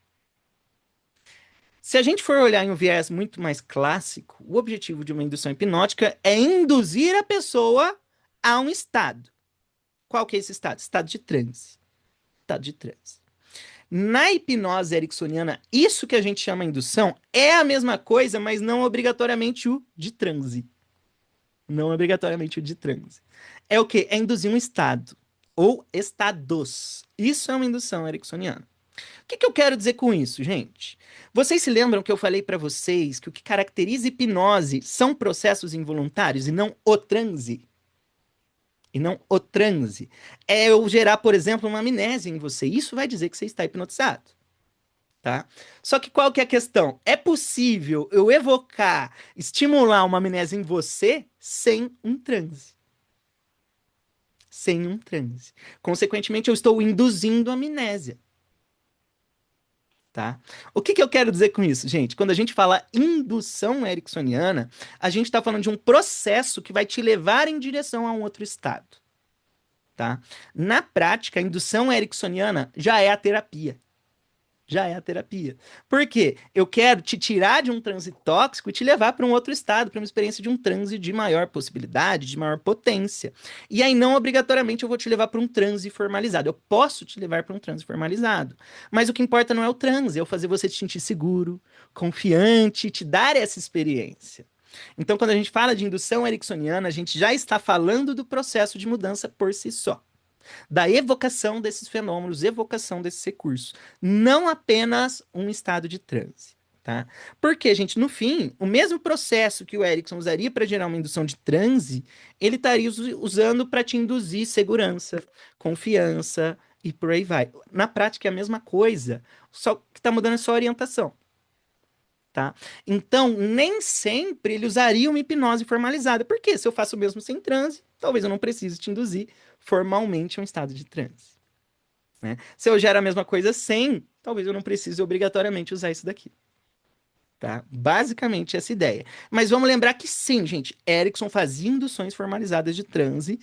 Se a gente for olhar em um viés muito mais clássico, o objetivo de uma indução hipnótica é induzir a pessoa a um estado. Qual que é esse estado? Estado de transe. Estado de transe. Na hipnose ericksoniana, isso que a gente chama indução é a mesma coisa, mas não obrigatoriamente o de transe. Não obrigatoriamente o de transe. É o quê? É induzir um estado ou estados. Isso é uma indução ericksoniana. O que eu quero dizer com isso, gente? Vocês se lembram que eu falei para vocês que o que caracteriza hipnose são processos involuntários e não o transe? E não o transe. É eu gerar, por exemplo, uma amnésia em você. Isso vai dizer que você está hipnotizado, tá? Só que qual que é a questão? É possível eu evocar, estimular uma amnésia em você sem um transe. Sem um transe. Consequentemente, eu estou induzindo a amnésia. Tá? O que eu quero dizer com isso, gente? Quando a gente fala indução ericksoniana, a gente está falando de um processo que vai te levar em direção a um outro estado. Tá? Na prática, a indução ericksoniana já é a terapia. Já é a terapia. Por quê? Eu quero te tirar de um transe tóxico e te levar para um outro estado, para uma experiência de um transe de maior possibilidade, de maior potência. E aí, não obrigatoriamente, eu vou te levar para um transe formalizado. Eu posso te levar para um transe formalizado. Mas o que importa não é o transe, é o fazer você te sentir seguro, confiante, te dar essa experiência. Então, quando a gente fala de indução ericksoniana, a gente já está falando do processo de mudança por si só. Da evocação desses fenômenos, evocação desses recursos. Não apenas um estado de transe. Tá? Porque, gente, no fim, o mesmo processo que o Erickson usaria para gerar uma indução de transe, ele estaria usando para te induzir segurança, confiança e por aí vai. Na prática é a mesma coisa, só que está mudando a sua orientação. Tá? Então, nem sempre ele usaria uma hipnose formalizada. Porque se eu faço o mesmo sem transe, talvez eu não precise te induzir formalmente a um estado de transe. Né? Se eu gero a mesma coisa sem, talvez eu não precise obrigatoriamente usar isso daqui. Tá? Basicamente essa ideia. Mas vamos lembrar que sim, gente, Erickson fazia induções formalizadas de transe,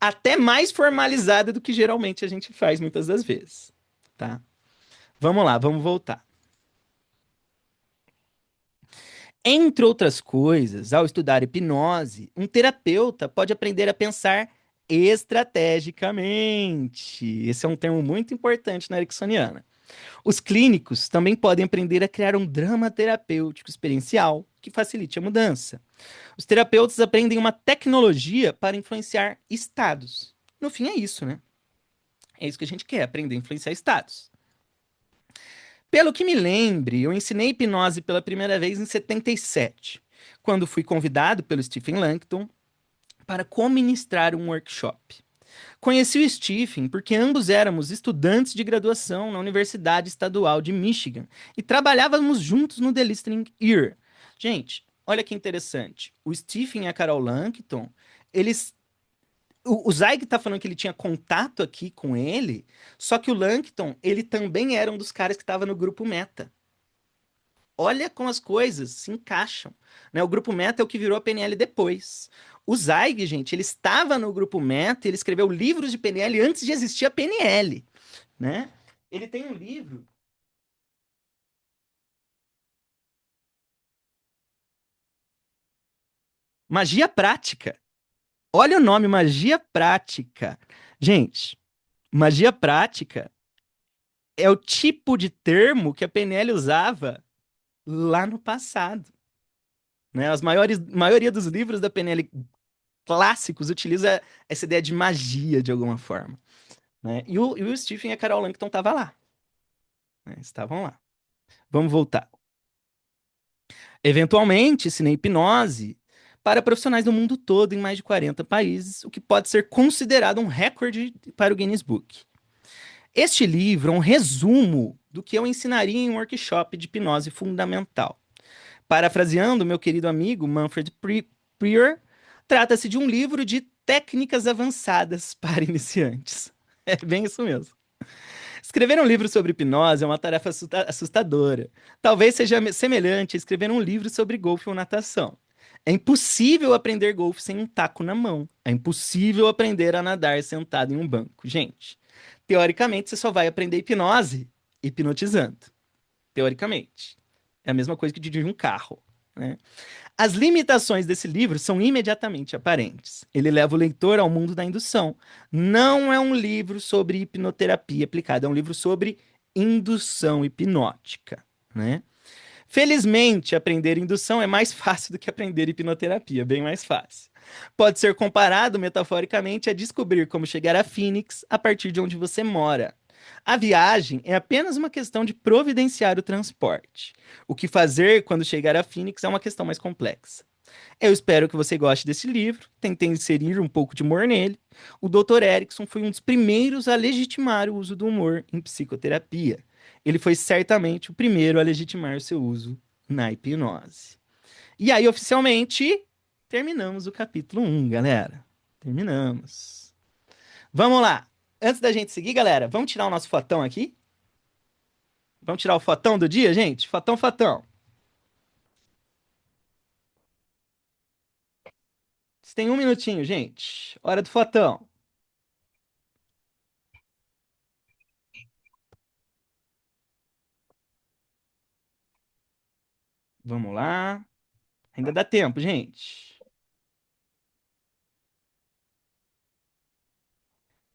até mais formalizada do que geralmente a gente faz muitas das vezes. Tá? Vamos lá, vamos voltar. Entre outras coisas, ao estudar hipnose, um terapeuta pode aprender a pensar estrategicamente. Esse é um termo muito importante na ericksoniana. Os clínicos também podem aprender a criar um drama terapêutico experiencial que facilite a mudança. Os terapeutas aprendem uma tecnologia para influenciar estados. No fim é isso, né? É isso que a gente quer, aprender a influenciar estados. Pelo que me lembre, eu ensinei hipnose pela primeira vez em 77, quando fui convidado pelo Stephen Langton para co-ministrar um workshop. Conheci o Stephen porque ambos éramos estudantes de graduação na Universidade Estadual de Michigan e trabalhávamos juntos no The Listening Ear. Gente, olha que interessante. O Stephen e a Carol Langton, eles... O Zeig tá falando que ele tinha contato aqui com ele, só que o Langton, ele também era um dos caras que estava no grupo Meta. Olha como as coisas se encaixam, né? O grupo Meta é o que virou a PNL depois. O Zeig, gente, ele estava no grupo Meta, ele escreveu livros de PNL antes de existir a PNL, né? Ele tem um livro... Magia Prática. Olha o nome, Magia Prática. Gente, magia prática é o tipo de termo que a PNL usava lá no passado. Né? Maioria dos livros da PNL clássicos utiliza essa ideia de magia de alguma forma. Né? E o Stephen e a Carol Langton estavam lá. Né? Estavam lá. Vamos voltar. Eventualmente, ensinei hipnose para profissionais do mundo todo em mais de 40 países, o que pode ser considerado um recorde para o Guinness Book. Este livro é um resumo do que eu ensinaria em um workshop de hipnose fundamental. Parafraseando meu querido amigo Manfred Prior, trata-se de um livro de técnicas avançadas para iniciantes. É bem isso mesmo. Escrever um livro sobre hipnose é uma tarefa assustadora. Talvez seja semelhante a escrever um livro sobre golfe ou natação. É impossível aprender golfe sem um taco na mão. É impossível aprender a nadar sentado em um banco. Gente, teoricamente, você só vai aprender hipnose hipnotizando. Teoricamente. É a mesma coisa que dirigir um carro, né? As limitações desse livro são imediatamente aparentes. Ele leva o leitor ao mundo da indução. Não é um livro sobre hipnoterapia aplicada, é um livro sobre indução hipnótica, né? Felizmente, aprender indução é mais fácil do que aprender hipnoterapia, bem mais fácil. Pode ser comparado, metaforicamente, a descobrir como chegar a Phoenix a partir de onde você mora. A viagem é apenas uma questão de providenciar o transporte. O que fazer quando chegar a Phoenix é uma questão mais complexa. Eu espero que você goste desse livro, tentei inserir um pouco de humor nele. O Dr. Erickson foi um dos primeiros a legitimar o uso do humor em psicoterapia. Ele foi certamente o primeiro a legitimar o seu uso na hipnose. E aí, oficialmente, terminamos o capítulo 1, galera. Terminamos. Vamos lá. Antes da gente seguir, galera, vamos tirar o nosso fotão aqui? Vamos tirar o fotão do dia, gente? Fotão, fotão. Vocês têm um minutinho, gente. Hora do fotão. Vamos lá. Ainda dá tempo, gente.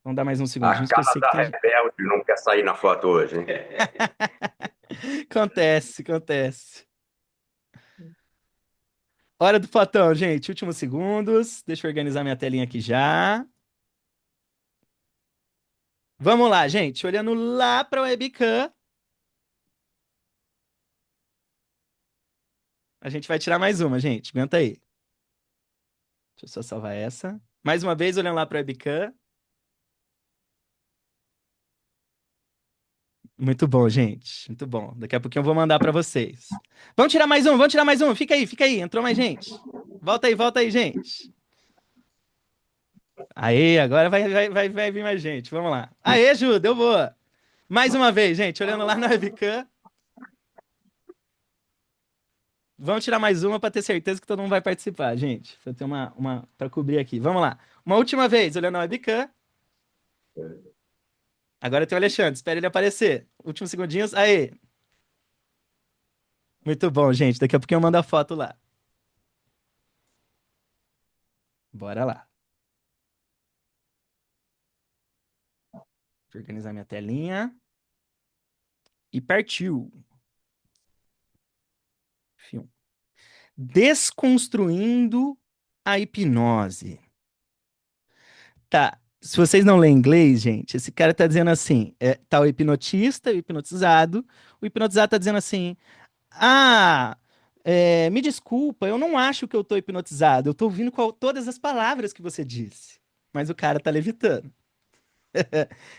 Vamos dar mais uns A segundinhos que eu cara sei que da tem. rebelde não quer sair na foto hoje, hein? Acontece, acontece. Hora do fotão, gente. Últimos segundos. Deixa eu organizar minha telinha aqui já. Vamos lá, gente. Olhando lá para a webcam. A gente vai tirar mais uma, gente. Aguenta aí. Deixa eu só salvar essa. Mais uma vez, olhando lá para a webcam. Muito bom, gente. Muito bom. Daqui a pouquinho eu vou mandar para vocês. Vamos tirar mais um, vamos tirar mais um. Fica aí, fica aí. Entrou mais gente. Volta aí, gente. Aê, agora vai vir mais gente. Vamos lá. Aê, Ju, deu boa. Mais uma vez, gente, olhando lá na webcam. Vamos tirar mais uma para ter certeza que todo mundo vai participar, gente. Pra ter uma para cobrir aqui. Vamos lá. Uma última vez, olhando na webcam. Agora tem o Alexandre, espera ele aparecer. Últimos segundinhos. Aê. Muito bom, gente. Daqui a pouquinho eu mando a foto lá. Bora lá. Vou organizar minha telinha. E partiu. Filme. Desconstruindo a hipnose. Tá. Se vocês não lêem inglês, gente, esse cara tá dizendo assim: tá o hipnotista, o hipnotizado tá dizendo assim: ah, me desculpa, eu não acho que eu tô hipnotizado, eu tô ouvindo todas as palavras que você disse. Mas o cara tá levitando.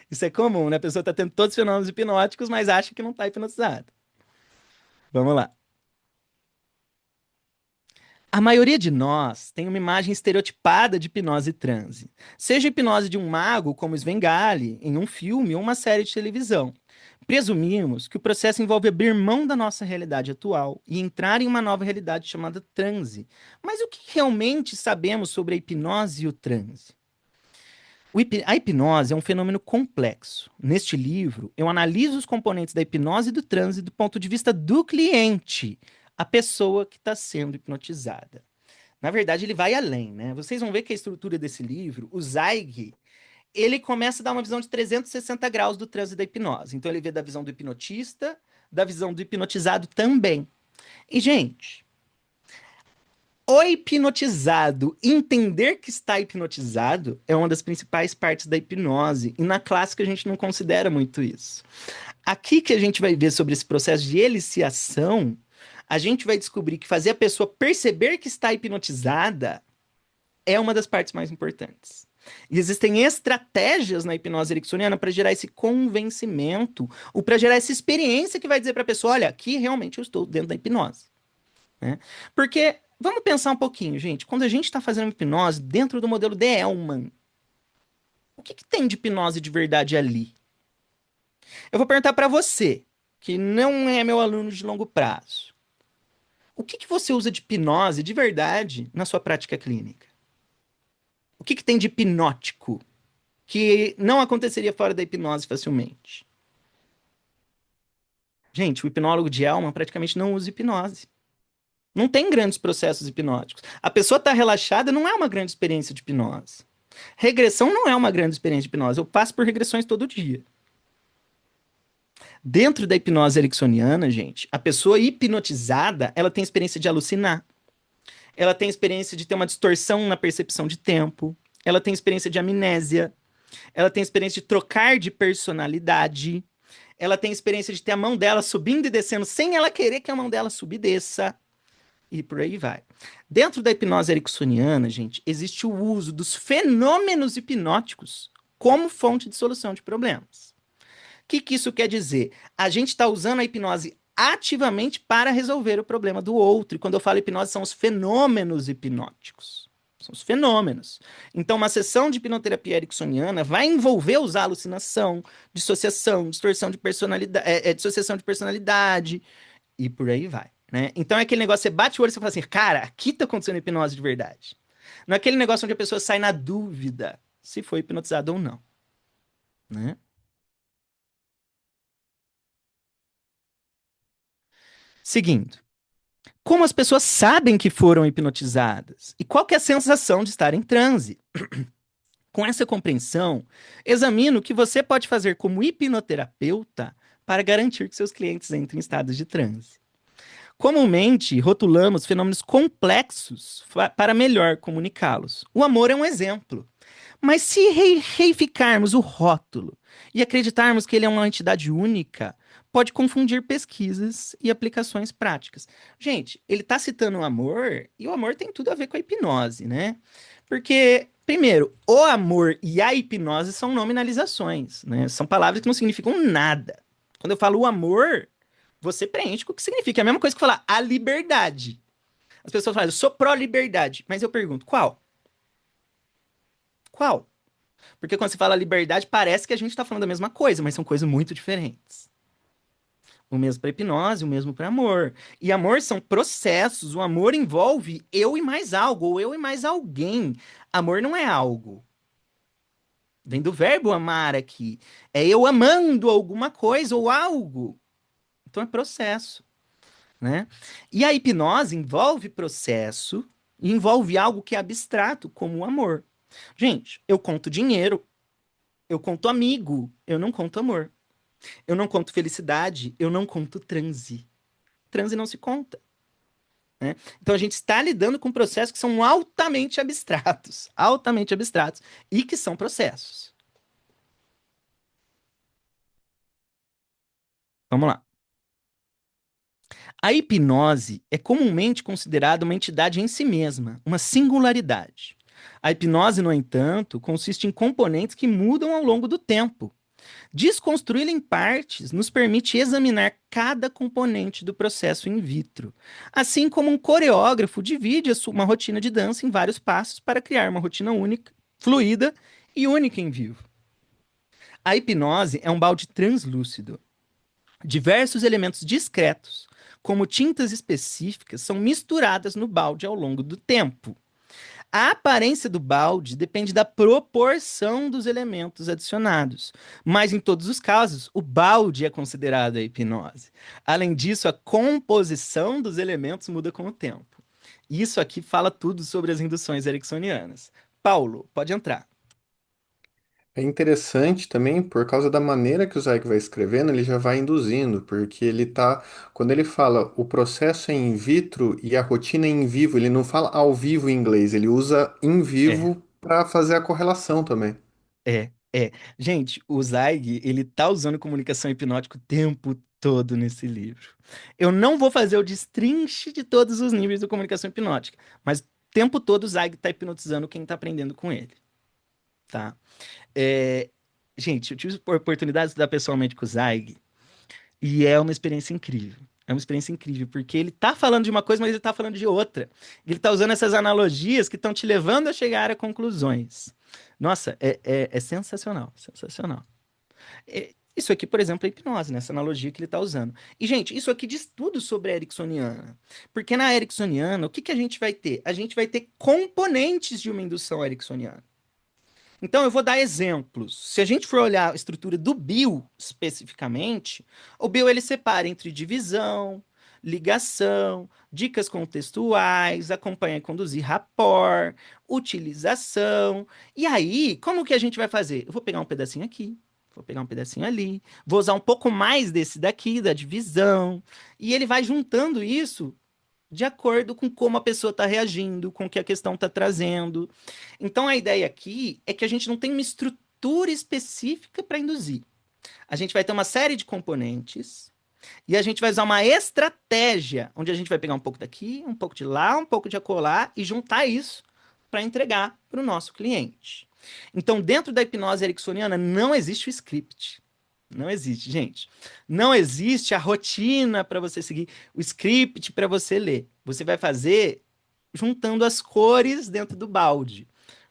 Isso é comum, né? A pessoa tá tendo todos os fenômenos hipnóticos, mas acha que não tá hipnotizado. Vamos lá. A maioria de nós tem uma imagem estereotipada de hipnose e transe. Seja hipnose de um mago, como Svengali, em um filme ou uma série de televisão. Presumimos que o processo envolve abrir mão da nossa realidade atual e entrar em uma nova realidade chamada transe. Mas o que realmente sabemos sobre a hipnose e o transe? A hipnose é um fenômeno complexo. Neste livro, eu analiso os componentes da hipnose e do transe do ponto de vista do cliente, a pessoa que está sendo hipnotizada. Na verdade, ele vai além, né? Vocês vão ver que a estrutura desse livro, o Zweig, ele começa a dar uma visão de 360 graus do transe da hipnose. Então, ele vê da visão do hipnotista, da visão do hipnotizado também. E, gente, o hipnotizado entender que está hipnotizado é uma das principais partes da hipnose. E na clássica a gente não considera muito isso. Aqui que a gente vai ver sobre esse processo de eliciação, a gente vai descobrir que fazer a pessoa perceber que está hipnotizada é uma das partes mais importantes. E existem estratégias na hipnose ericksoniana para gerar esse convencimento ou para gerar essa experiência que vai dizer para a pessoa, olha, aqui realmente eu estou dentro da hipnose. Né? Porque, vamos pensar um pouquinho, gente, quando a gente está fazendo hipnose dentro do modelo de Hellman, o que tem de hipnose de verdade ali? Eu vou perguntar para você, que não é meu aluno de longo prazo. O que você usa de hipnose de verdade na sua prática clínica? O que tem de hipnótico que não aconteceria fora da hipnose facilmente? Gente, o hipnólogo de Hellman praticamente não usa hipnose. Não tem grandes processos hipnóticos. A pessoa está relaxada, não é uma grande experiência de hipnose. Regressão não é uma grande experiência de hipnose. Eu passo por regressões todo dia. Dentro da hipnose ericksoniana, gente, a pessoa hipnotizada, ela tem experiência de alucinar, ela tem experiência de ter uma distorção na percepção de tempo, ela tem experiência de amnésia, ela tem experiência de trocar de personalidade, ela tem experiência de ter a mão dela subindo e descendo sem ela querer que a mão dela suba e desça, e por aí vai. Dentro da hipnose ericksoniana, gente, existe o uso dos fenômenos hipnóticos como fonte de solução de problemas. O que isso quer dizer? A gente está usando a hipnose ativamente para resolver o problema do outro. E quando eu falo hipnose, são os fenômenos hipnóticos. São os fenômenos. Então, uma sessão de hipnoterapia ericksoniana vai envolver usar alucinação, dissociação, distorção de personalidade, dissociação de personalidade, e por aí vai. Né? Então, é aquele negócio, você bate o olho e você fala assim, cara, aqui está acontecendo hipnose de verdade. Não é aquele negócio onde a pessoa sai na dúvida se foi hipnotizada ou não. Né? Seguindo. Como as pessoas sabem que foram hipnotizadas? E qual que é a sensação de estar em transe? Com essa compreensão, examine o que você pode fazer como hipnoterapeuta para garantir que seus clientes entrem em estados de transe. Comumente, rotulamos fenômenos complexos para melhor comunicá-los. O amor é um exemplo. Mas se reificarmos o rótulo e acreditarmos que ele é uma entidade única, pode confundir pesquisas e aplicações práticas. Gente, ele está citando o amor, e o amor tem tudo a ver com a hipnose, né? Porque, primeiro, o amor e a hipnose são nominalizações, né? São palavras que não significam nada. Quando eu falo o amor, você preenche com o que significa. É a mesma coisa que falar a liberdade. As pessoas falam, eu sou pró-liberdade. Mas eu pergunto, qual? Qual? Porque quando se fala liberdade, parece que a gente está falando da mesma coisa, mas são coisas muito diferentes. O mesmo para hipnose, o mesmo para amor. E amor são processos. O amor envolve eu e mais algo, ou eu e mais alguém. Amor não é algo. Vem do verbo amar aqui. É eu amando alguma coisa ou algo. Então é processo, né? E a hipnose envolve processo, e envolve algo que é abstrato, como o amor. Gente, eu conto dinheiro, eu conto amigo, eu não conto amor. Eu não conto felicidade, eu não conto transe. Transe não se conta. Né? Então a gente está lidando com processos que são altamente abstratos e que são processos. Vamos lá. A hipnose é comumente considerada uma entidade em si mesma, uma singularidade. A hipnose, no entanto, consiste em componentes que mudam ao longo do tempo. Desconstruí-la em partes nos permite examinar cada componente do processo in vitro, assim como um coreógrafo divide uma rotina de dança em vários passos para criar uma rotina única, fluida e única em vivo. A hipnose é um balde translúcido. Diversos elementos discretos, como tintas específicas, são misturadas no balde ao longo do tempo. A aparência do balde depende da proporção dos elementos adicionados, mas em todos os casos, o balde é considerado a hipnose. Além disso, a composição dos elementos muda com o tempo. Isso aqui fala tudo sobre as induções ericksonianas. Paulo, pode entrar. É interessante também por causa da maneira que o Zweig vai escrevendo, ele já vai induzindo, porque ele tá, quando ele fala o processo é in vitro e a rotina é em vivo, ele não fala ao vivo em inglês, ele usa in É, vivo para fazer a correlação também. é. Gente, o Zweig, ele tá usando comunicação hipnótica o tempo todo nesse livro. Eu não vou fazer o destrinche de todos os níveis da comunicação hipnótica, mas o tempo todo o Zweig tá hipnotizando quem tá aprendendo com ele, tá? É, gente, eu tive a oportunidade de estudar pessoalmente com o Zweig e é uma experiência incrível. É uma experiência incrível, porque ele tá falando de uma coisa, mas ele tá falando de outra. Ele tá usando essas analogias que estão te levando a chegar a conclusões. Nossa, é sensacional, sensacional. Isso aqui, por exemplo, é hipnose, nessa analogia que ele tá usando. E, gente, isso aqui diz tudo sobre a ericksoniana. Porque na ericksoniana, o que que a gente vai ter? A gente vai ter componentes de uma indução ericksoniana. Então, eu vou dar exemplos. Se a gente for olhar a estrutura do Bill especificamente, o Bill ele separa entre divisão, ligação, dicas contextuais, acompanhar e conduzir rapport, utilização. E aí, como que a gente vai fazer? Eu vou pegar um pedacinho aqui, vou pegar um pedacinho ali, vou usar um pouco mais desse daqui, da divisão, e ele vai juntando isso de acordo com como a pessoa está reagindo, com o que a questão está trazendo. Então, a ideia aqui é que a gente não tem uma estrutura específica para induzir. A gente vai ter uma série de componentes e a gente vai usar uma estratégia, onde a gente vai pegar um pouco daqui, um pouco de lá, um pouco de acolá e juntar isso para entregar para o nosso cliente. Então, dentro da hipnose ericksoniana, não existe o script. Não existe, gente. Não existe a rotina para você seguir, o script para você ler. Você vai fazer juntando as cores dentro do balde,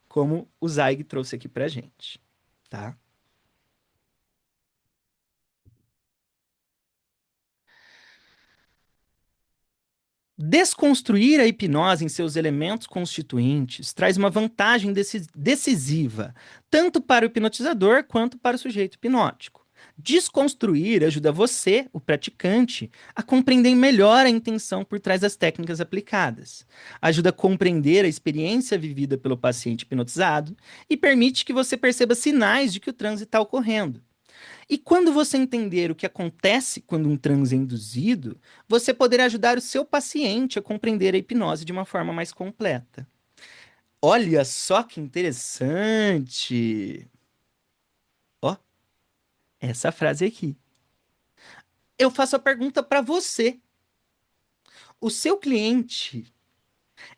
como o Zeig trouxe aqui para gente, tá? Desconstruir a hipnose em seus elementos constituintes traz uma vantagem decisiva, tanto para o hipnotizador quanto para o sujeito hipnótico. Desconstruir ajuda você, o praticante, a compreender melhor a intenção por trás das técnicas aplicadas. Ajuda a compreender a experiência vivida pelo paciente hipnotizado e permite que você perceba sinais de que o transe está ocorrendo. E quando você entender o que acontece quando um transe é induzido, você poderá ajudar o seu paciente a compreender a hipnose de uma forma mais completa. Olha só que interessante! Ó, essa frase aqui. Eu faço a pergunta para você. O seu cliente,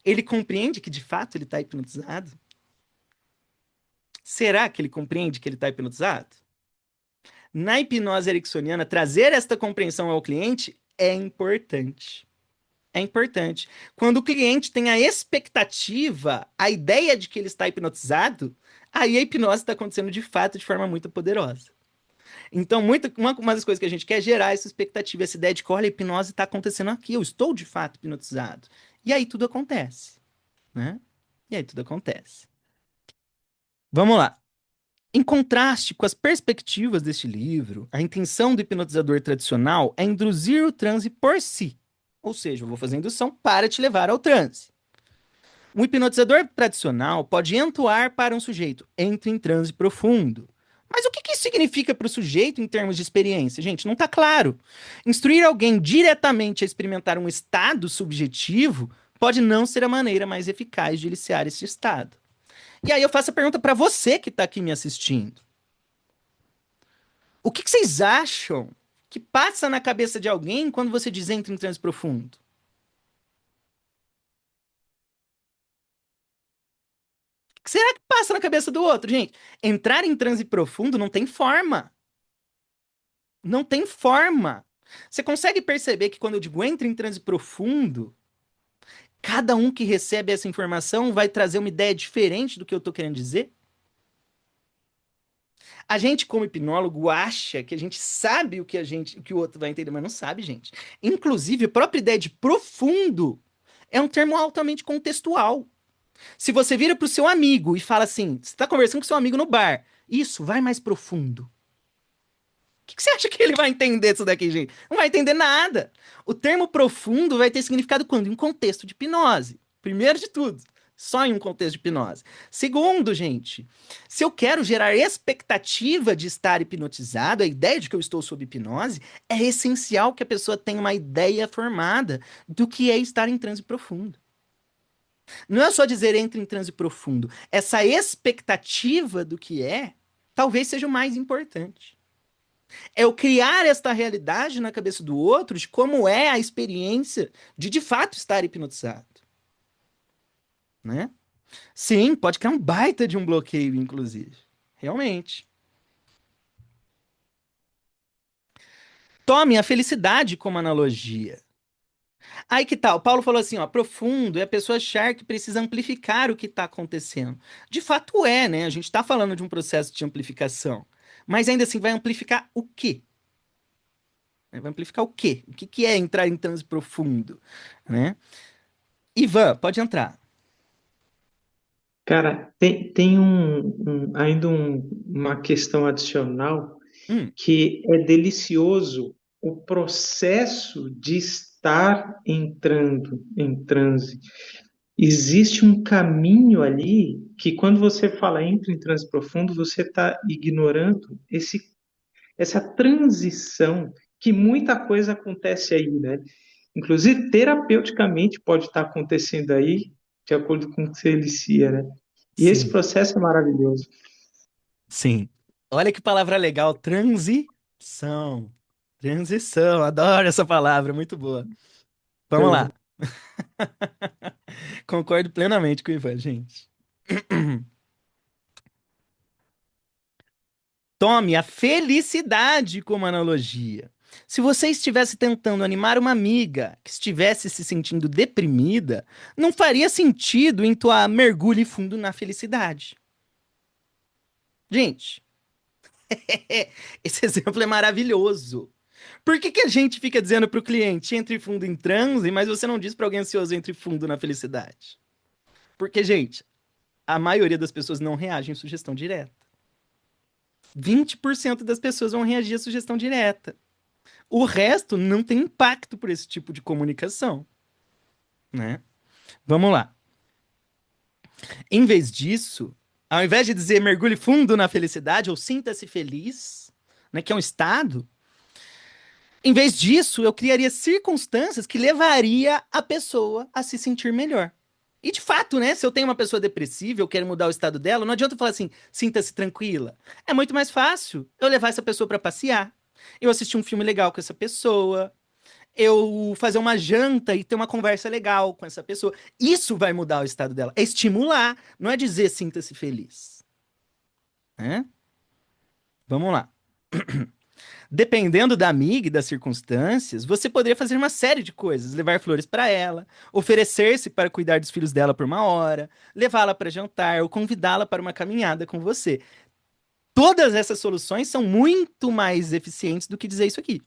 ele compreende que de fato ele está hipnotizado? Será que ele compreende que ele está hipnotizado? Na hipnose ericksoniana, trazer esta compreensão ao cliente é importante. É importante. Quando o cliente tem a expectativa, a ideia de que ele está hipnotizado, aí a hipnose está acontecendo de fato de forma muito poderosa. Então, uma das coisas que a gente quer é gerar essa expectativa, essa ideia de que, olha, a hipnose está acontecendo aqui, eu estou de fato hipnotizado. E aí tudo acontece, né? E aí tudo acontece. Vamos lá. Em contraste com as perspectivas deste livro, a intenção do hipnotizador tradicional é induzir o transe por si. Ou seja, eu vou fazer a indução para te levar ao transe. Um hipnotizador tradicional pode entoar para um sujeito, entre em transe profundo. Mas o que isso significa para o sujeito em termos de experiência? Gente, não está claro. Instruir alguém diretamente a experimentar um estado subjetivo pode não ser a maneira mais eficaz de iniciar esse estado. E aí eu faço a pergunta para você que está aqui me assistindo. O que vocês acham que passa na cabeça de alguém quando você diz entra em transe profundo? O que será que passa na cabeça do outro, gente? Entrar em transe profundo não tem forma. Não tem forma. Você consegue perceber que quando eu digo entra em transe profundo, cada um que recebe essa informação vai trazer uma ideia diferente do que eu estou querendo dizer? A gente, como hipnólogo, acha que a gente sabe o que o outro vai entender, mas não sabe, gente. Inclusive, a própria ideia de profundo é um termo altamente contextual. Se você vira para o seu amigo e fala assim, você está conversando com seu amigo no bar, isso, vai mais profundo. O que você acha que ele vai entender disso daqui, gente? Não vai entender nada. O termo profundo vai ter significado quando? Em um contexto de hipnose. Primeiro de tudo, só em um contexto de hipnose. Segundo, gente, se eu quero gerar expectativa de estar hipnotizado, a ideia de que eu estou sob hipnose, é essencial que a pessoa tenha uma ideia formada do que é estar em transe profundo. Não é só dizer entre em transe profundo. Essa expectativa do que é, talvez seja o mais importante. É eu criar esta realidade na cabeça do outro de como é a experiência de fato estar hipnotizado. Né? Sim, pode criar um baita de um bloqueio, inclusive. Realmente. Tome a felicidade como analogia. Aí que tal? O Paulo falou assim, ó, profundo é a pessoa achar que precisa amplificar o que está acontecendo. De fato é, né? A gente está falando de um processo de amplificação. Mas ainda assim, vai amplificar o quê? Vai amplificar o quê? O que é entrar em transe profundo? Né? Ivan, pode entrar. Cara, tem ainda uma questão adicional Hum, que é delicioso o processo de estar entrando em transe. Existe um caminho ali que, quando você fala entra em transe profundo, você está ignorando esse essa transição, que muita coisa acontece aí, né? Inclusive, terapeuticamente pode estar acontecendo aí, de acordo com o que você inicia, né? E esse Sim, processo é maravilhoso. sim. Olha que palavra legal, transição. Transição, adoro essa palavra, muito boa. Vamos lá. Concordo plenamente com o Ivan, gente. Tome a felicidade como analogia. Se você estivesse tentando animar uma amiga que estivesse se sentindo deprimida, não faria sentido entoar mergulhe fundo na felicidade. Gente, esse exemplo é maravilhoso. Por que que a gente fica dizendo para o cliente entre fundo em transe, mas você não diz para alguém ansioso entre fundo na felicidade? Porque, gente, a maioria das pessoas não reagem à sugestão direta. 20% das pessoas vão reagir à sugestão direta. O resto não tem impacto por esse tipo de comunicação, né? Vamos lá. Em vez disso, ao invés de dizer mergulhe fundo na felicidade ou sinta-se feliz, né, que é um estado, em vez disso, eu criaria circunstâncias que levaria a pessoa a se sentir melhor. E de fato, né? Se eu tenho uma pessoa depressiva, eu quero mudar o estado dela, não adianta eu falar assim, sinta-se tranquila. É muito mais fácil eu levar essa pessoa para passear, eu assistir um filme legal com essa pessoa, eu fazer uma janta e ter uma conversa legal com essa pessoa. Isso vai mudar o estado dela. É estimular, não é dizer sinta-se feliz. Né? Vamos lá. Dependendo da amiga e das circunstâncias, você poderia fazer uma série de coisas: levar flores para ela, oferecer-se para cuidar dos filhos dela por uma hora, levá-la para jantar ou convidá-la para uma caminhada com você. Todas essas soluções são muito mais eficientes do que dizer isso aqui.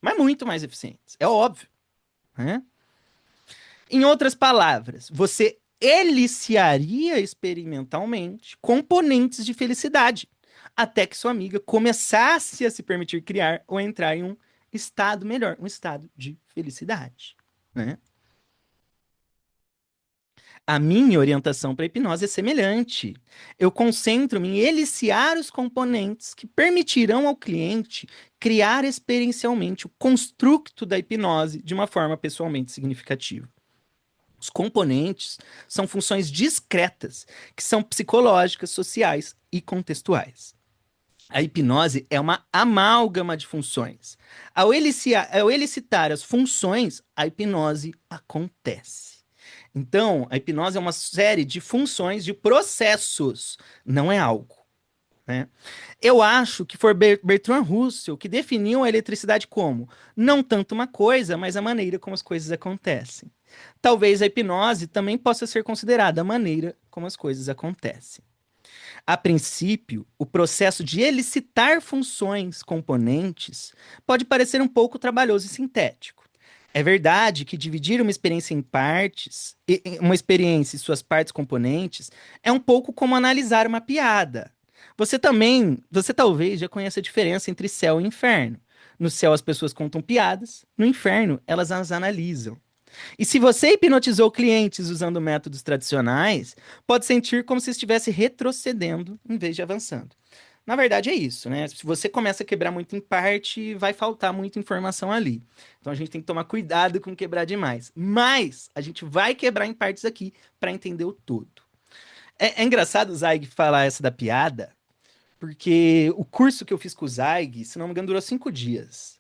Mas muito mais eficientes, é óbvio. Né? Em outras palavras, você eliciaria experimentalmente componentes de felicidade, até que sua amiga começasse a se permitir criar ou entrar em um estado melhor, um estado de felicidade, né? A minha orientação para a hipnose é semelhante. Eu concentro-me em eliciar os componentes que permitirão ao cliente criar experiencialmente o construto da hipnose de uma forma pessoalmente significativa. Os componentes são funções discretas, que são psicológicas, sociais e contextuais. A hipnose é uma amálgama de funções. Ao elicitar as funções, a hipnose acontece. Então, a hipnose é uma série de funções, de processos, não é algo. Né? Eu acho que foi Bertrand Russell que definiu a eletricidade como não tanto uma coisa, mas a maneira como as coisas acontecem. Talvez a hipnose também possa ser considerada a maneira como as coisas acontecem. A princípio, o processo de elicitar funções componentes pode parecer um pouco trabalhoso e sintético. É verdade que dividir uma experiência em partes, uma experiência e suas partes componentes, é um pouco como analisar uma piada. Você talvez já conheça a diferença entre céu e inferno. No céu as pessoas contam piadas, no inferno elas as analisam. E se você hipnotizou clientes usando métodos tradicionais, pode sentir como se estivesse retrocedendo em vez de avançando. Na verdade é isso, né? Se você começa a quebrar muito em parte, vai faltar muita informação ali. Então a gente tem que tomar cuidado com quebrar demais. Mas a gente vai quebrar em partes aqui para entender o todo. É engraçado o Zaig falar essa da piada, porque o curso que eu fiz com o Zaig, se não me engano, durou 5 dias.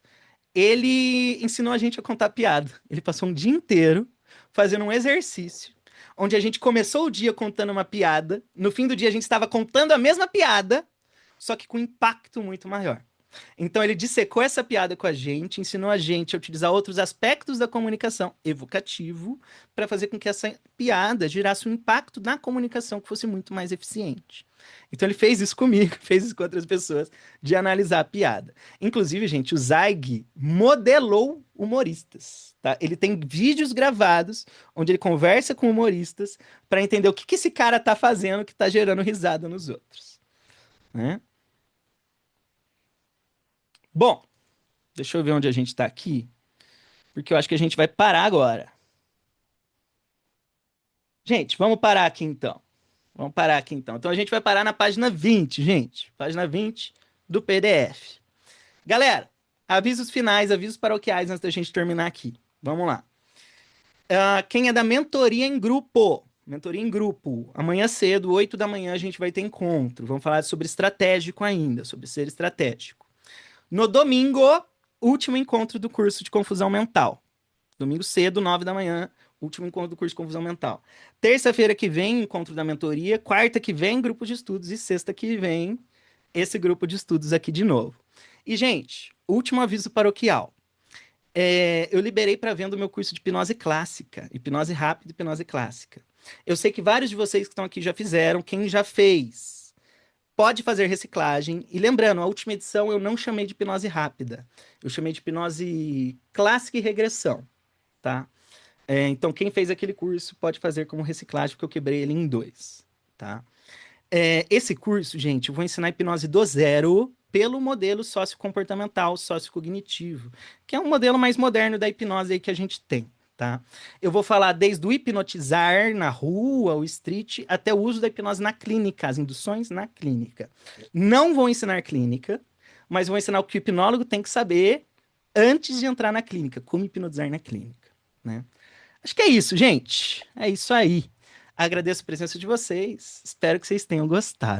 Ele ensinou a gente a contar piada. Ele passou um dia inteiro fazendo um exercício, onde a gente começou o dia contando uma piada, no fim do dia a gente estava contando a mesma piada, só que com impacto muito maior. Então ele dissecou essa piada com a gente, ensinou a gente a utilizar outros aspectos da comunicação evocativo para fazer com que essa piada gerasse um impacto na comunicação que fosse muito mais eficiente. Então ele fez isso comigo, fez isso com outras pessoas, de analisar a piada. Inclusive, gente, o Zaig modelou humoristas, tá? Ele tem vídeos gravados onde ele conversa com humoristas para entender o que esse cara tá fazendo que tá gerando risada nos outros, né? Bom, deixa eu ver onde a gente tá aqui, porque eu acho que a gente vai parar agora. Gente, vamos parar aqui então. Vamos parar aqui então. Então a gente vai parar na página 20, gente. Página 20. do PDF. Galera, avisos finais, avisos paroquiais antes da gente terminar aqui. Vamos lá. Quem é da mentoria em grupo? Mentoria em grupo. Amanhã cedo, 8 da manhã, a gente vai ter encontro. Vamos falar sobre estratégico ainda, sobre ser estratégico. No domingo, último encontro do curso de confusão mental. Domingo cedo, 9 da manhã, último encontro do curso de confusão mental. Terça-feira que vem, encontro da mentoria. Quarta que vem, grupo de estudos. E sexta que vem, esse grupo de estudos aqui de novo. E, gente, último aviso paroquial. Eu liberei para venda o meu curso de hipnose clássica. Hipnose rápida e hipnose clássica. Eu sei que vários de vocês que estão aqui já fizeram. Quem já fez, pode fazer reciclagem. E lembrando, a última edição eu não chamei de hipnose rápida. Eu chamei de hipnose clássica e regressão, tá? Então, quem fez aquele curso pode fazer como reciclagem, porque eu quebrei ele em 2, tá? Esse curso, gente, eu vou ensinar hipnose do zero pelo modelo sociocomportamental, sociocognitivo, que é um modelo mais moderno da hipnose aí que a gente tem, tá? Eu vou falar desde o hipnotizar na rua, o street, até o uso da hipnose na clínica, as induções na clínica. Não vou ensinar clínica, mas vou ensinar o que o hipnólogo tem que saber antes de entrar na clínica, como hipnotizar na clínica, né? Acho que é isso, gente. É isso aí. Agradeço a presença de vocês. Espero que vocês tenham gostado.